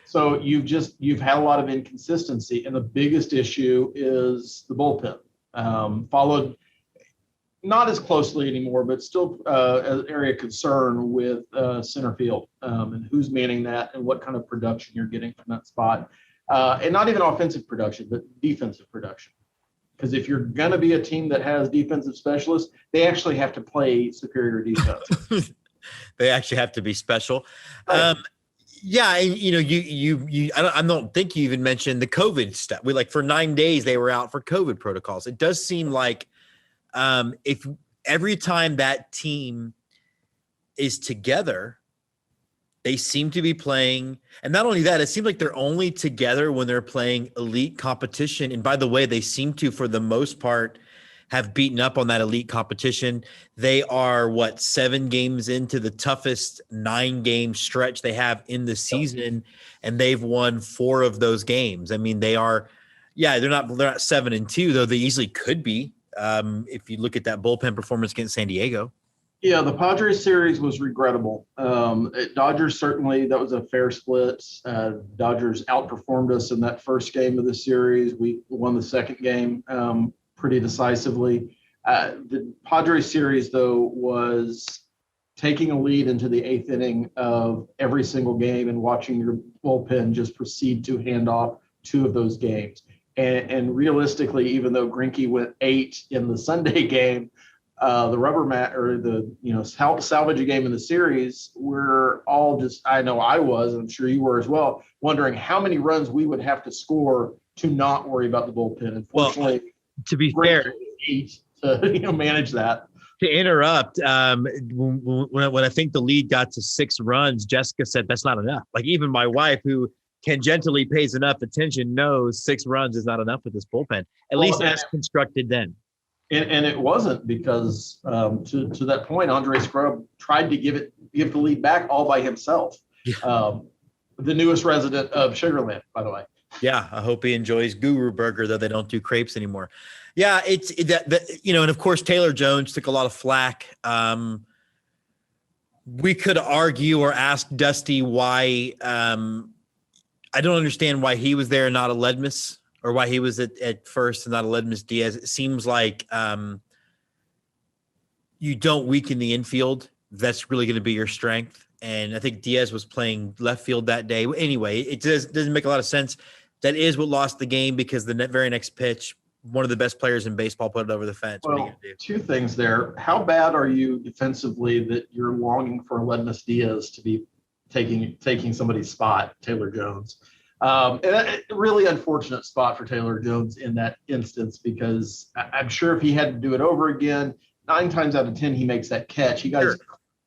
So you've had a lot of inconsistency, and the biggest issue is the bullpen. Followed not as closely anymore, but still an area of concern with center field and who's manning that and what kind of production you're getting from that spot. And not even offensive production, but defensive production. Because if you're going to be a team that has defensive specialists, they actually have to play superior defense. They actually have to be special. Right. Yeah, and I don't think you even mentioned the COVID stuff. For 9 days they were out for COVID protocols. It does seem like if every time that team is together, they seem to be playing. And not only that, it seems like they're only together when they're playing elite competition. And by the way, they seem to, for the most part, have beaten up on that elite competition. They are 7 games into the toughest 9-game stretch they have in the season, and they've won 4 of those games. I mean, they're not 7-2, though they easily could be. If you look at that bullpen performance against San Diego. Yeah, the Padres series was regrettable. Dodgers, certainly, that was a fair split. Dodgers outperformed us in that first game of the series. We won the second game pretty decisively. The Padres series, though, was taking a lead into the 8th inning of every single game and watching your bullpen just proceed to hand off 2 of those games. And realistically, even though Greinke went 8 in the Sunday game, the rubber mat or the salvage a game in the series, we're all just, I know I was, and I'm sure you were as well, wondering how many runs we would have to score to not worry about the bullpen. Unfortunately, to be fair, to manage that. To interrupt, when I think the lead got to 6 runs, Jessica said that's not enough. Like, even my wife, who tangentially pays enough attention, knows 6 runs is not enough with this bullpen, at least as constructed then. And it wasn't, because to that point, Andre Scrub tried to give the lead back all by himself. Yeah. The newest resident of Sugarland, by the way. Yeah, I hope he enjoys Guru Burger, though they don't do crepes anymore. Yeah, and of course Taylor Jones took a lot of flack. We could argue or ask Dusty why. I don't understand why he was there and not a Ledmus, or why he was at first and not a Ledmus Diaz. It seems like you don't weaken the infield. That's really going to be your strength. And I think Diaz was playing left field that day. Anyway, it doesn't make a lot of sense. That is what lost the game, because the very next pitch, one of the best players in baseball put it over the fence. Well, 2 things there. How bad are you defensively that you're longing for Ledmus Diaz to be taking somebody's spot, Taylor Jones? And a really unfortunate spot for Taylor Jones in that instance, because I'm sure if he had to do it over again, 9 times out of 10 he makes that catch. He got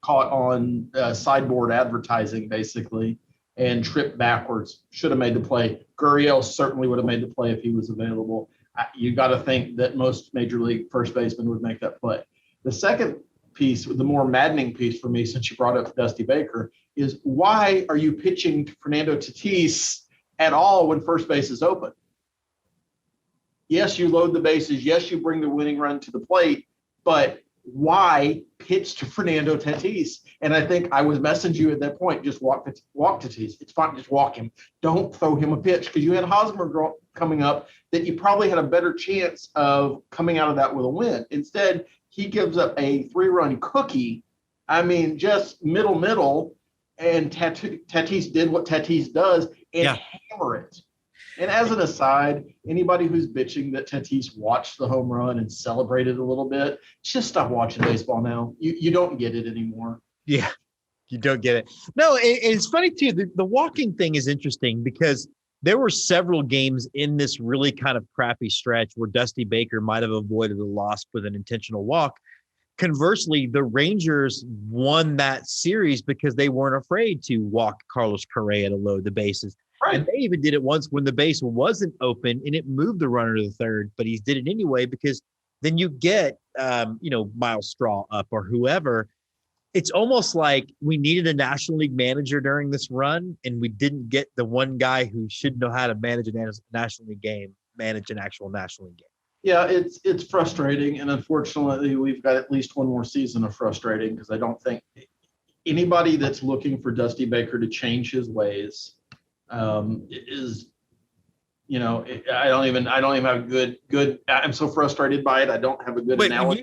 caught on sideboard advertising, basically, and tripped backwards. Should have made the play. Gurriel certainly would have made the play if he was available. You got to think that most major league first basemen would make that play. The second piece, the more maddening piece for me, since you brought up Dusty Baker, is why are you pitching to Fernando Tatis at all when first base is open? Yes, you load the bases. Yes, you bring the winning run to the plate, but why pitch to Fernando Tatis? And I think I was messaging you at that point, just walk Tatis. It's fine, just walk him. Don't throw him a pitch, because you had Hosmer coming up that you probably had a better chance of coming out of that with a win. Instead, he gives up a 3-run cookie. I mean, just middle, and Tatis did what Tatis does and hammer it. And as an aside, anybody who's bitching that Tatis watched the home run and celebrated a little bit, just stop watching baseball now. You don't get it anymore. Yeah, you don't get it. No, it's funny too. The walking thing is interesting, because there were several games in this really kind of crappy stretch where Dusty Baker might have avoided a loss with an intentional walk. Conversely, the Rangers won that series because they weren't afraid to walk Carlos Correa to load the bases. Right. And they even did it once when the base wasn't open and it moved the runner to the third, but he did it anyway, because then you get, Miles Straw up or whoever. It's almost like we needed a National League manager during this run, and we didn't get the one guy who should know how to manage a National League game, manage an actual National League game. Yeah, it's frustrating, and unfortunately, we've got at least one more season of frustrating, because I don't think anybody that's looking for Dusty Baker to change his ways is, I don't even have a good. I'm so frustrated by it. I don't have a good analogy.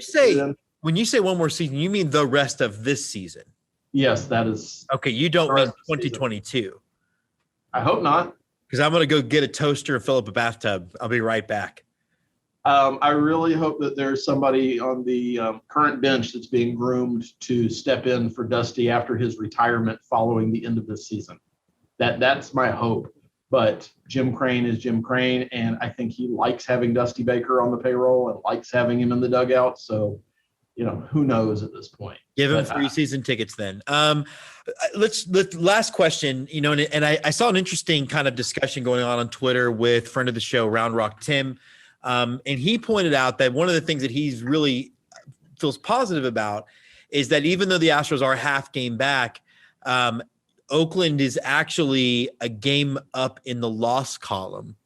When you say one more season, you mean the rest of this season? Yes, that is. Okay, you don't mean 2022. I hope not. Because I'm going to go get a toaster and fill up a bathtub. I'll be right back. I really hope that there's somebody on the current bench that's being groomed to step in for Dusty after his retirement following the end of this season. That's my hope. But Jim Crane is Jim Crane, and I think he likes having Dusty Baker on the payroll and likes having him in the dugout. So, who knows at this point? Give him free season tickets then. Let's last question, and I saw an interesting kind of discussion going on Twitter with friend of the show, Round Rock Tim. And he pointed out that one of the things that he's really feels positive about is that even though the Astros are half game back, Oakland is actually a game up in the loss column.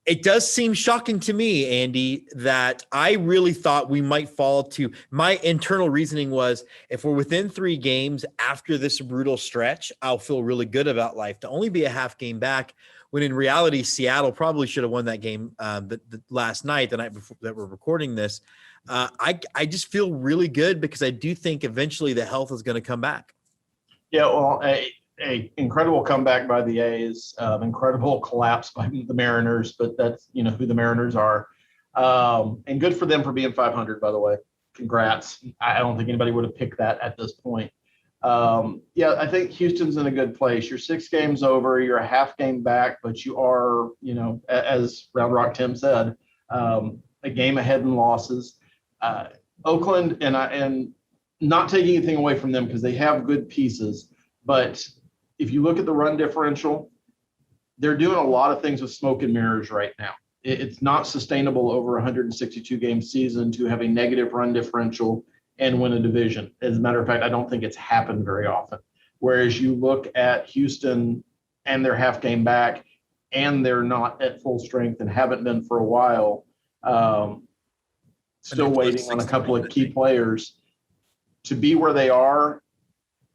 It does seem shocking to me, Andy, that I really thought we might fall to – my internal reasoning was if we're within 3 games after this brutal stretch, I'll feel really good about life. To only be a half game back when in reality Seattle probably should have won that game the last night, the night before that we're recording this. I just feel really good because I do think eventually the health is going to come back. Yeah, well, a incredible comeback by the A's, incredible collapse by the Mariners, but that's, you know, who the Mariners are. And good for them for being 500, by the way. Congrats. I don't think anybody would have picked that at this point. Yeah, I think Houston's in a good place. You're 6 games over, you're a half game back, but you are, you know, as Round Rock Tim said, a game ahead in losses. Oakland, and not taking anything away from them because they have good pieces, but if you look at the run differential, they're doing a lot of things with smoke and mirrors right now. It's not sustainable over a 162 game season to have a negative run differential and win a division. As a matter of fact, I don't think it's happened very often. Whereas you look at Houston and they're half game back and they're not at full strength and haven't been for a while, still waiting on a couple of key players to be where they are.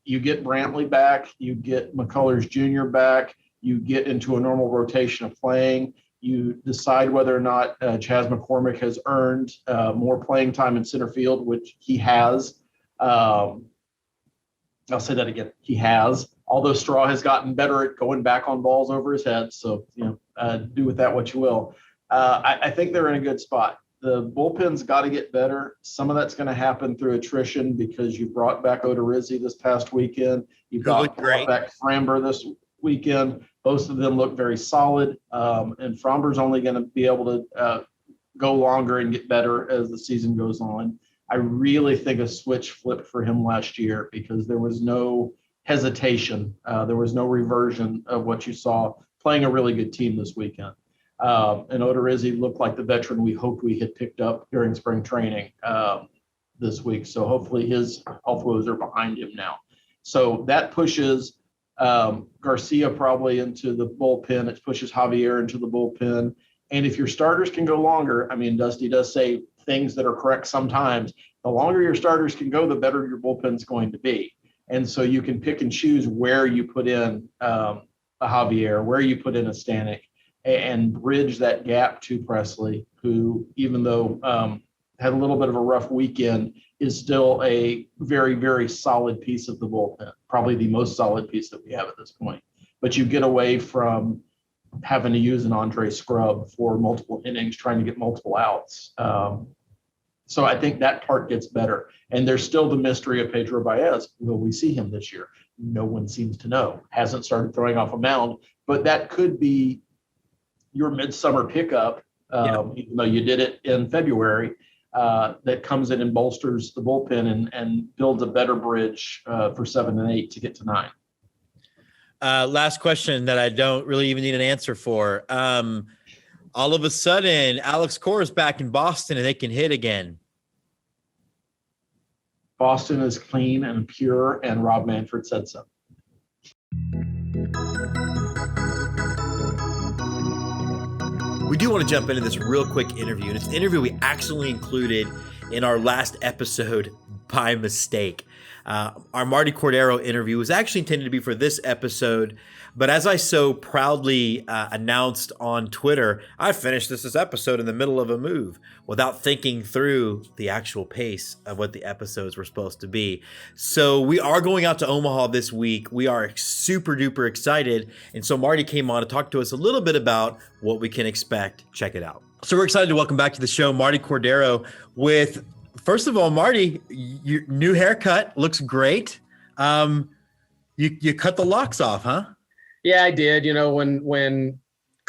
You get Brantley back, you get McCullers Jr. back, you get into a normal rotation of playing, you decide whether or not Chas McCormick has earned more playing time in center field, which he has. I'll say that again, he has, although Straw has gotten better at going back on balls over his head. So, you know, do with that what you will. I think they're in a good spot. The bullpen's got to get better. Some of that's going to happen through attrition because you brought back Odorizzi this past weekend. You brought back Framber this weekend. Both of them look very solid. And Framber's only going to be able to go longer and get better as the season goes on. I really think a switch flipped for him last year because there was no hesitation. There was no reversion of what you saw playing a really good team this weekend. And Odorizzi looked like the veteran we hoped we had picked up during spring training this week. So hopefully his health woes are behind him now. So that pushes Garcia probably into the bullpen. It pushes Javier into the bullpen. And if your starters can go longer, I mean, Dusty does say things that are correct sometimes. The longer your starters can go, the better your bullpen's going to be. And so you can pick and choose where you put in a Javier, where you put in a Stanek, and bridge that gap to Presley, who, even though had a little bit of a rough weekend, is still a very, very solid piece of the bullpen, probably the most solid piece that we have at this point. But you get away from having to use an Andre Scrub for multiple innings, trying to get multiple outs. So I think that part gets better. And there's still the mystery of Pedro Baez. Will we see him this year? No one seems to know. Hasn't started throwing off a mound, but that could be your midsummer pickup, even though you did it in February, that comes in and bolsters the bullpen and builds a better bridge for 7 and 8 to get to 9. Last question that I don't really even need an answer for. All of a sudden, Alex Cora is back in Boston and they can hit again. Boston is clean and pure, and Rob Manfred said so. We do want to jump into this real quick interview, and it's an interview we actually included in our last episode by mistake. Our Martie Cordaro interview was actually intended to be for this episode, but as I so proudly announced on Twitter, I finished this episode in the middle of a move without thinking through the actual pace of what the episodes were supposed to be. So we are going out to Omaha this week. We are super duper excited. And so Martie came on to talk to us a little bit about what we can expect. Check it out. So we're excited to welcome back to the show Martie Cordaro with, first of all, Martie, your new haircut looks great. You cut the locks off, huh? Yeah, I did. You know, when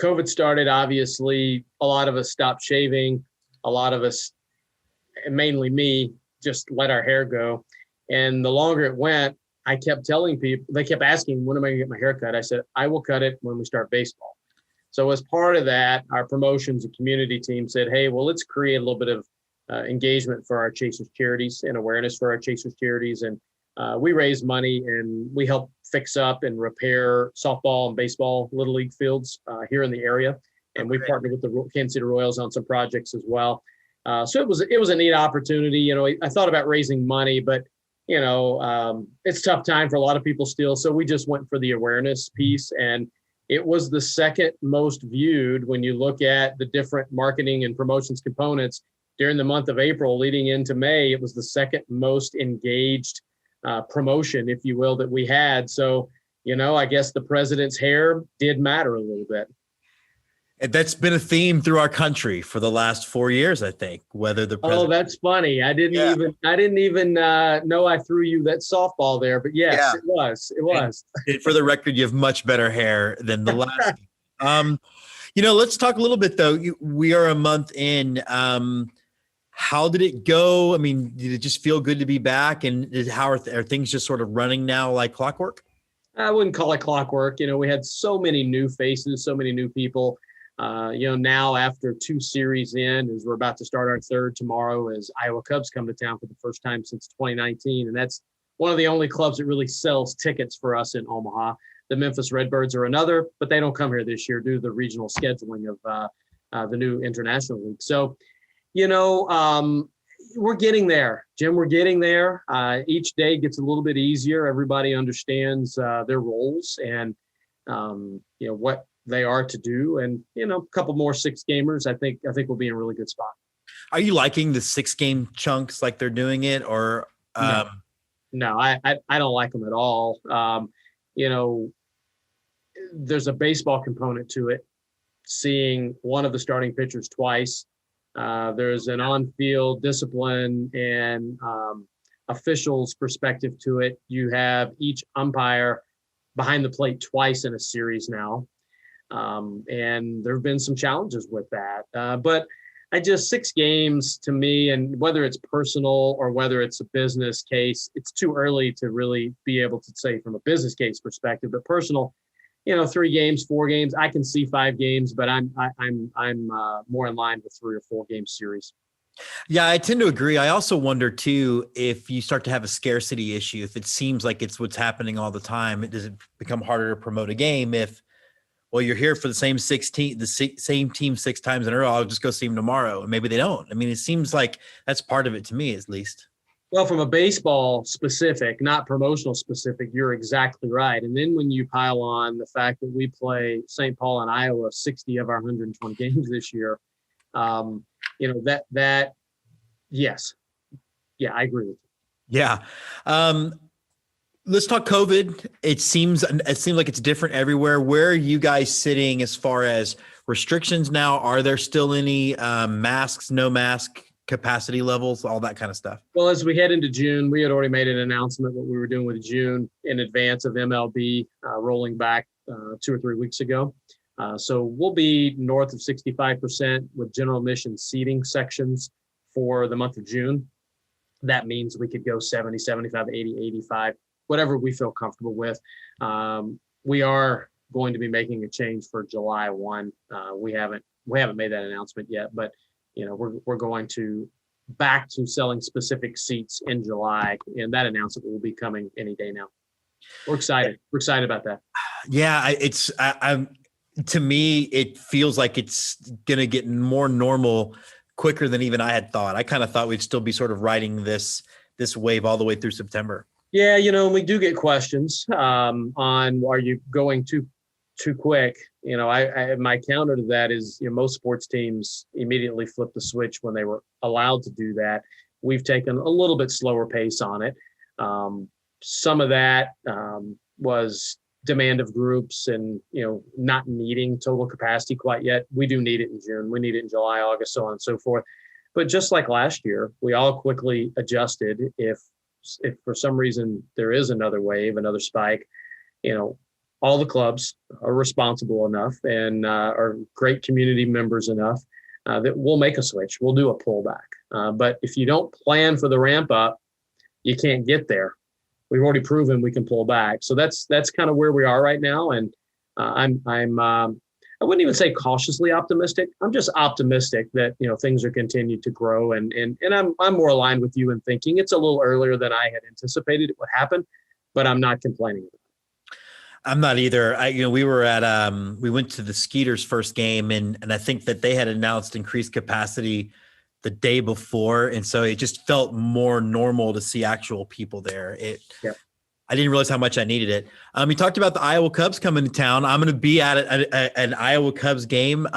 COVID started, obviously a lot of us stopped shaving. A lot of us, and mainly me, just let our hair go. And the longer it went, I kept telling people, they kept asking, when am I going to get my hair cut? I said, I will cut it when we start baseball. So as part of that, our promotions and community team said, hey, well, let's create a little bit of engagement for our Chasers charities and awareness for our Chasers charities. And we raised money and we helped fix up and repair softball and baseball Little League fields here in the area. And we partnered with the Kansas City Royals on some projects as well. So it was a neat opportunity. You know, I thought about raising money, but you know, it's a tough time for a lot of people still. So we just went for the awareness piece, and it was the second most viewed when you look at the different marketing and promotions components during the month of April leading into May. It was the second most engaged promotion, if you will, that we had. So, you know, I guess the president's hair did matter a little bit. And that's been a theme through our country for the last 4 years, I think, whether the president. Oh, that's funny. I didn't even know I threw you that softball there, but yes, it was. And for the record, you have much better hair than the last. You know, let's talk a little bit though. We are a month in. How did it go? I mean, did it just feel good to be back? And how are things just sort of running now like clockwork? I wouldn't call it clockwork. You know, we had so many new faces, so many new people. You know, now after 2 series in, as we're about to start our third tomorrow, as Iowa Cubs come to town for the first time since 2019. And that's one of the only clubs that really sells tickets for us in Omaha. The Memphis Redbirds are another, but they don't come here this year due to the regional scheduling of the new international league. So, you know, we're getting there, Jim. We're getting there. Each day gets a little bit easier. Everybody understands their roles and, you know, what they are to do. And, you know, a couple more 6-gamers, I think we'll be in a really good spot. Are you liking the 6-game chunks like they're doing it, or? No, I don't like them at all. You know, there's a baseball component to it. Seeing one of the starting pitchers twice. There's an on-field discipline and officials perspective to it. You have each umpire behind the plate twice in a series now. And there have been some challenges with that. But 6 games to me, and whether it's personal or whether it's a business case, it's too early to really be able to say from a business case perspective. But personal, you know, 3 games, 4 games, I can see 5 games, but I'm more in line with 3 or 4 game series. Yeah, I tend to agree. I also wonder too, if you start to have a scarcity issue, if it seems like it's what's happening all the time, does it become harder to promote a game if, well, you're here for the same same team 6 times in a row, I'll just go see them tomorrow. And maybe they don't. I mean, it seems like that's part of it to me, at least. Well, from a baseball specific, not promotional specific, you're exactly right. And then when you pile on the fact that we play St. Paul and Iowa 60 of our 120 games this year, you know, that yes. Yeah, I agree with you. Yeah. Let's talk COVID. It seems like it's different everywhere. Where are you guys sitting as far as restrictions now? Are there still any masks, no mask capacity levels, all that kind of stuff? Well, as we head into June, we had already made an announcement what we were doing with June in advance of MLB rolling back 2 or 3 weeks ago. So we'll be north of 65% with general admission seating sections for the month of June. That means we could go 70, 75, 80, 85. Whatever we feel comfortable with. We are going to be making a change for July 1. We haven't made that announcement yet, but you know, we're going to back to selling specific seats in July, and that announcement will be coming any day now. We're excited. We're excited about that. Yeah, I'm to me, it feels like it's going to get more normal quicker than even I had thought. I kind of thought we'd still be sort of riding this wave all the way through September. Yeah, you know, we do get questions on, are you going too quick? You know, I my counter to that is, you know, most sports teams immediately flip the switch when they were allowed to do that. We've taken a little bit slower pace on it. Some of that was demand of groups and, you know, not needing total capacity quite yet. We do need it in June. We need it in July, August, so on and so forth. But just like last year, we all quickly adjusted. If for some reason there is another wave, another spike, you know, all the clubs are responsible enough and are great community members enough that we'll make a switch. We'll do a pullback. But if you don't plan for the ramp up, you can't get there. We've already proven we can pull back. So that's kind of where we are right now. And I'm I wouldn't even say cautiously optimistic. I'm just optimistic that, things are continuing to grow. And I'm more aligned with you in thinking it's a little earlier than I had anticipated it would happen, but I'm not complaining. I'm not either. We were at, we went to the Skeeters' first game, and I think that they had announced increased capacity the day before. And so it just felt more normal to see actual people there. I didn't realize how much I needed it. You talked about the Iowa Cubs coming to town. I'm going to be at an Iowa Cubs game.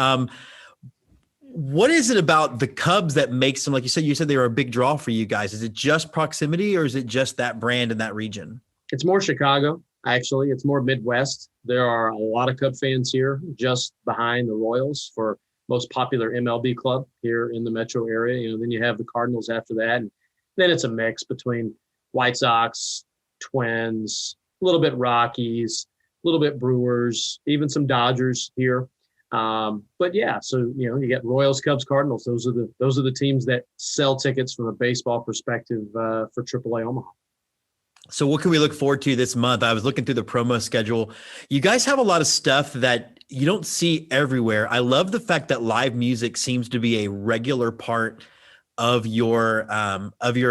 What is it about the Cubs that makes them, like you said they were a big draw for you guys? Is it just proximity, or is it just that brand in that region? It's more Chicago. Actually, it's more Midwest. There are a lot of Cub fans here, just behind the Royals for most popular MLB club here in the metro area. Then you have the Cardinals after that. And then it's a mix between White Sox, Twins, a little bit Rockies, a little bit Brewers, even some Dodgers here. But yeah, so, you get Royals, Cubs, Cardinals. Those are the teams that sell tickets from a baseball perspective for AAA Omaha. So what can we look forward to this month? I was looking through the promo schedule. You guys have a lot of stuff that you don't see everywhere. I love the fact that live music seems to be a regular part of your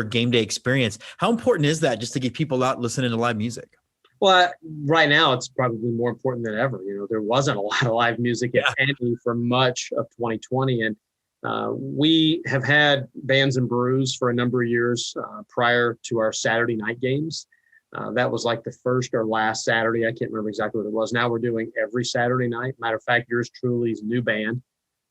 game day experience. How important is that, just to get people out listening to live music? Well, right now it's probably more important than ever. There wasn't a lot of live music at any for much of 2020. And we have had Bands and Brews for a number of years prior to our Saturday night games. That was like the first or last Saturday. I can't remember exactly what it was. Now we're doing every Saturday night. Matter of fact, yours truly's new band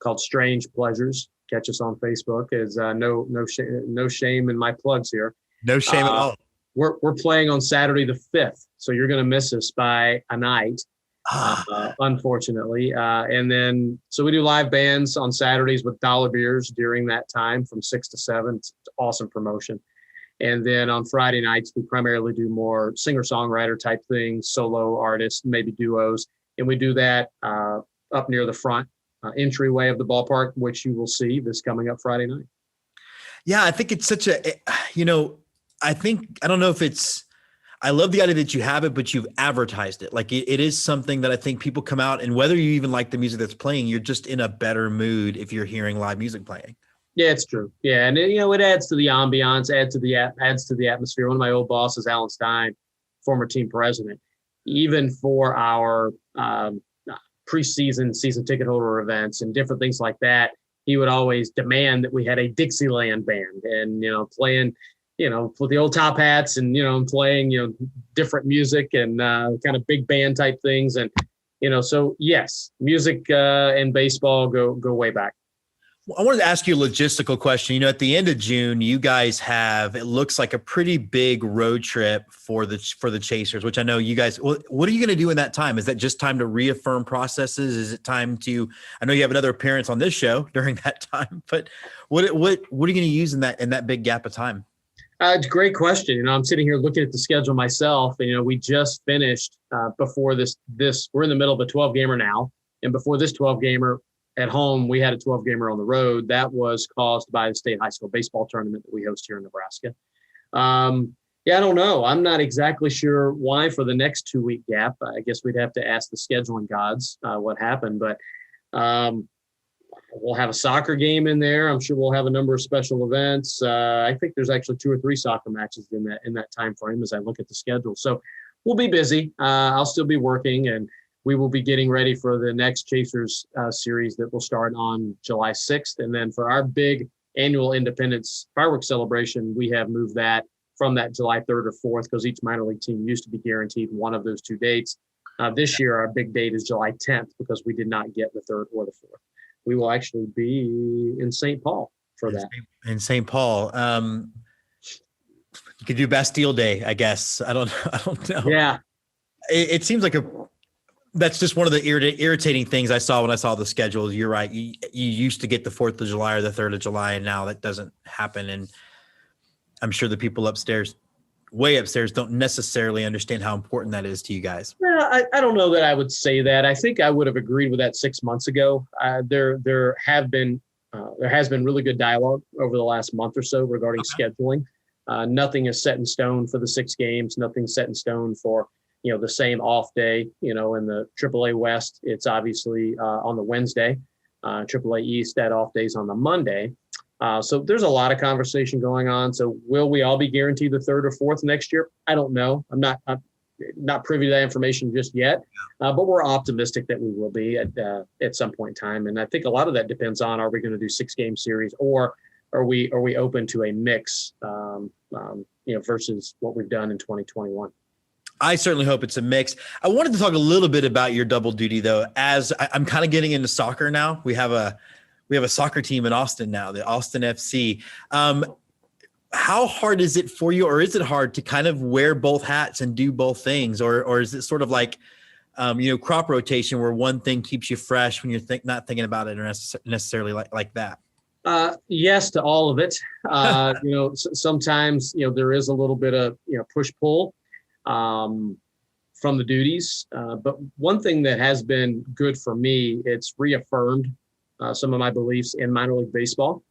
called Strange Pleasures. Catch us on Facebook. Is no shame in my plugs here. No shame at all. We're playing on Saturday the 5th, so you're going to miss us by a night. Unfortunately. And then, so we do live bands on Saturdays with dollar beers during that time from 6 to 7. It's awesome promotion. And then on Friday nights, we primarily do more singer-songwriter type things, solo artists, maybe duos. And we do that up near the front entryway of the ballpark, which you will see this coming up Friday night. Yeah, I think it's such a, I don't know if it's, I love the idea that you have it, but you've advertised it. Like it is something that I think people come out, and whether you even like the music that's playing, you're just in a better mood if you're hearing live music playing. Yeah, it's true. Yeah. And it adds to the ambiance, adds to the atmosphere. One of my old bosses, Alan Stein, former team president, even for our preseason season ticket holder events and different things like that, he would always demand that we had a Dixieland band and, playing, with the old top hats and, playing, different music and kind of big band type things. And, so yes, music and baseball go way back. I wanted to ask you a logistical question. At the end of June, you guys have, it looks like a pretty big road trip for the Chasers, which I know you guys, what are you going to do in that time? Is that just time to reaffirm processes? Is it time to, I know you have another appearance on this show during that time, but what are you going to use in that big gap of time? It's a great question. I'm sitting here looking at the schedule myself, and, we just finished before this, we're in the middle of a 12 gamer now. And before this 12 gamer, at home, we had a 12 gamer on the road. That was caused by the state high school baseball tournament that we host here in Nebraska. I don't know. I'm not exactly sure why for the next 2-week gap. I guess we'd have to ask the scheduling gods what happened, but we'll have a soccer game in there. I'm sure we'll have a number of special events. I think there's actually 2 or 3 soccer matches in that time frame as I look at the schedule. So we'll be busy. I'll still be working, and we will be getting ready for the next Chasers series that will start on July 6th. And then for our big annual Independence fireworks celebration, we have moved that from that July 3rd or 4th, because each minor league team used to be guaranteed one of those 2 dates. This year, our big date is July 10th because we did not get the 3rd or the 4th. We will actually be in St. Paul for that. In St. Paul. You could do Bastille Day, I guess. I don't know. Yeah. It seems like that's just one of the irritating things I saw when I saw the schedule. You're right. You used to get the 4th of July or the 3rd of July, and now that doesn't happen. And I'm sure the people way upstairs don't necessarily understand how important that is to you guys. Well, I don't know that I would say that. I think I would have agreed with that 6 months ago. There has been really good dialogue over the last month or so regarding scheduling. Nothing is set in stone for the 6 games. Nothing's set in stone for the same off day. In the AAA West, it's obviously on the Wednesday. AAA East, that off day's on the Monday. So there's a lot of conversation going on. So will we all be guaranteed the third or fourth next year? I don't know. I'm not privy to that information just yet, but we're optimistic that we will be at some point in time. And I think a lot of that depends on, are we going to do 6-game series, or are we open to a mix, versus what we've done in 2021? I certainly hope it's a mix. I wanted to talk a little bit about your double duty, though, as I'm kind of getting into soccer now. We have a soccer team in Austin now, the Austin FC. How hard is it for you, or is it hard to kind of wear both hats and do both things? Or is it sort of like, crop rotation, where one thing keeps you fresh when you're not thinking about it necessarily like that? Yes to all of it. Sometimes, there is a little bit of, push-pull from the duties. But one thing that has been good for me, it's reaffirmed some of my beliefs in minor league baseball,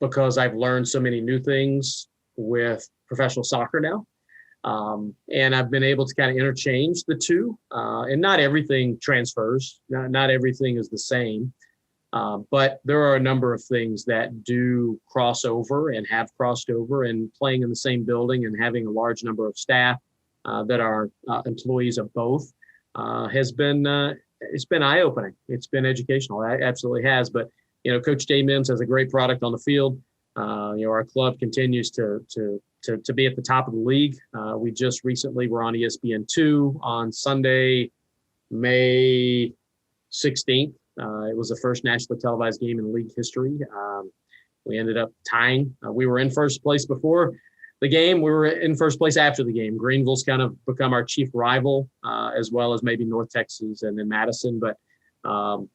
because I've learned so many new things with professional soccer now. And I've been able to kind of interchange the two, and not everything transfers. Not everything is the same. But there are a number of things that do cross over and have crossed over, and playing in the same building and having a large number of staff that are employees of both has been it's been eye-opening. It's been educational. It absolutely has. But Coach Jay Mims has a great product on the field. Our club continues to be at the top of the league. We just recently were on ESPN2 on Sunday, May 16th. It was the first nationally televised game in league history. We ended up tying. We were in first place before the game. We were in first place after the game. Greenville's kind of become our chief rival, as well as maybe North Texas and then Madison. But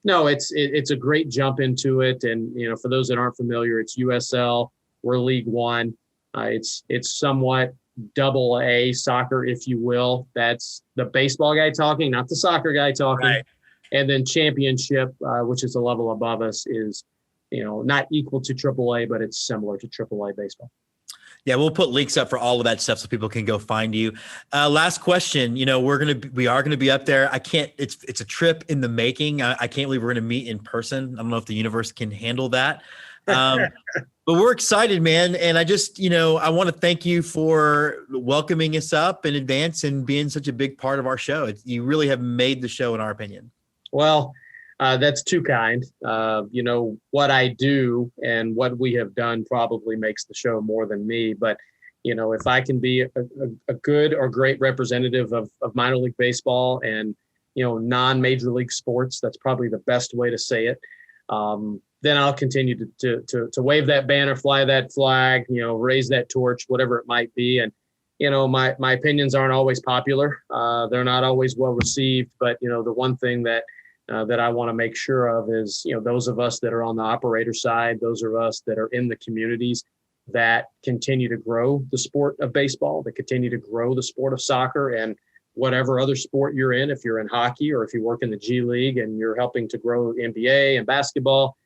no, it's a great jump into it. And, for those that aren't familiar, it's USL. We're League One. It's somewhat double A soccer, if you will. That's the baseball guy talking, not the soccer guy talking. Right. And then championship, which is a level above us, is, not equal to AAA, but it's similar to AAA baseball. Yeah, we'll put links up for all of that stuff so people can go find you. Last question. We are gonna be up there. It's a trip in the making. I can't believe we're gonna meet in person. I don't know if the universe can handle that. But we're excited, man. And I just, I want to thank you for welcoming us up in advance and being such a big part of our show. You really have made the show, in our opinion. Well, that's too kind. What I do and what we have done probably makes the show more than me. But, if I can be a good or great representative of minor league baseball and, non-major league sports, that's probably the best way to say it. Then I'll continue to wave that banner, fly that flag, raise that torch, whatever it might be. And, my opinions aren't always popular. They're not always well received. But, the one thing that I want to make sure of is, those of us that are on the operator side, those of us that are in the communities that continue to grow the sport of baseball, that continue to grow the sport of soccer, and whatever other sport you're in, if you're in hockey or if you work in the G League and you're helping to grow NBA and basketball,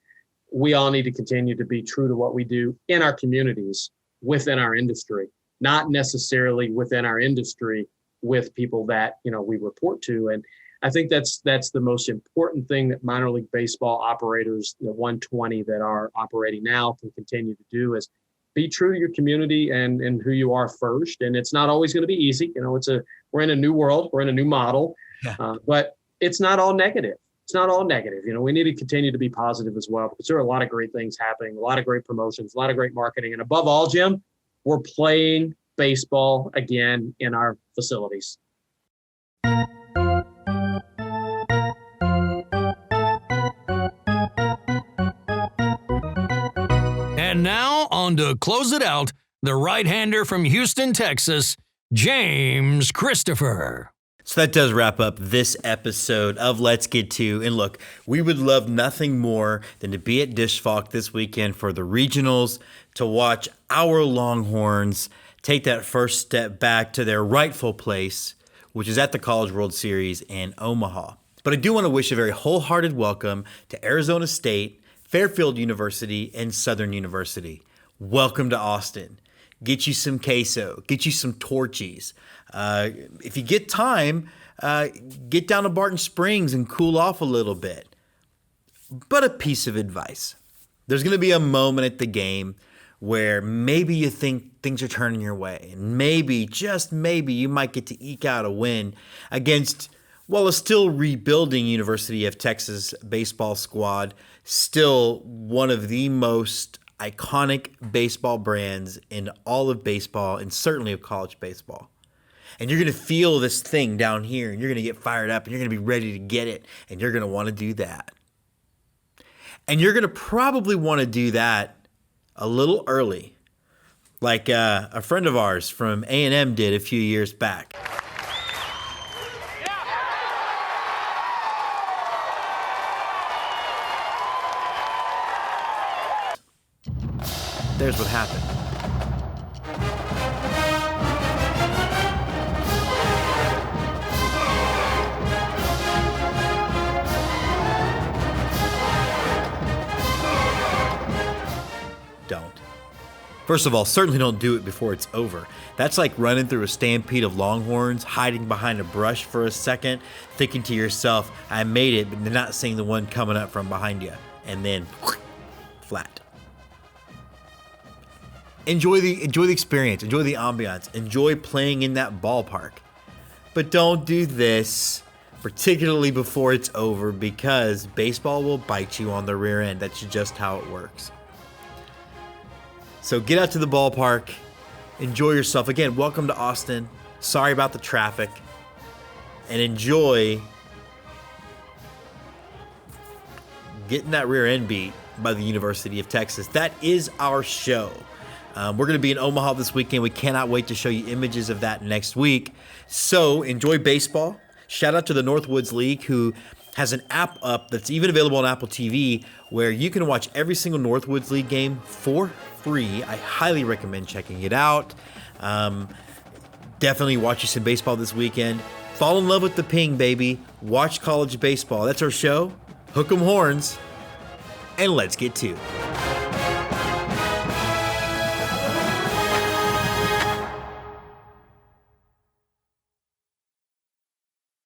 we all need to continue to be true to what we do in our communities, within our industry, not necessarily within our industry with people that, we report to. And I think that's the most important thing that minor league baseball operators, the 120 that are operating now, can continue to do, is be true to your community and who you are first. And it's not always going to be easy. We're in a new world, we're in a new model, but it's not all negative. It's not all negative. We need to continue to be positive as well, because there are a lot of great things happening, a lot of great promotions, a lot of great marketing. And above all, Jim, we're playing baseball again in our facilities. And now, on to close it out, the right-hander from Houston, Texas, James Christopher. So that does wrap up this episode of Let's Get To. And look, we would love nothing more than to be at Disch Falk this weekend for the regionals, to watch our Longhorns take that first step back to their rightful place, which is at the College World Series in Omaha. But I do want to wish a very wholehearted welcome to Arizona State, Fairfield University, and Southern University. Welcome to Austin. get you some queso, get you some Torchies. If you get time, get down to Barton Springs and cool off a little bit. But a piece of advice. There's going to be a moment at the game where maybe you think things are turning your way. And maybe, just maybe, you might get to eke out a win against, well, a still rebuilding University of Texas baseball squad. Still one of the most iconic baseball brands in all of baseball and certainly of college baseball. And you're going to feel this thing down here and you're going to get fired up and you're going to be ready to get it and you're going to want to do that. And you're going to probably want to do that a little early, like a friend of ours from A&M did a few years back. There's what happened. Don't. First of all, certainly don't do it before it's over. That's like running through a stampede of longhorns, hiding behind a brush for a second, thinking to yourself, I made it, but not seeing the one coming up from behind you. And then, flat. Enjoy the experience, enjoy the ambiance, enjoy playing in that ballpark. But don't do this, particularly before it's over, because baseball will bite you on the rear end. That's just how it works. So get out to the ballpark, enjoy yourself. Again, welcome to Austin. Sorry about the traffic. And enjoy getting that rear end beat by the University of Texas. That is our show. We're going to be in Omaha this weekend. We cannot wait to show you images of that next week. So enjoy baseball. Shout out to the Northwoods League, who has an app up that's even available on Apple TV where you can watch every single Northwoods League game for free. I highly recommend checking it out. Definitely watch you some baseball this weekend. Fall in love with the ping, baby. Watch college baseball. That's our show. Hook 'em horns. And let's get to it.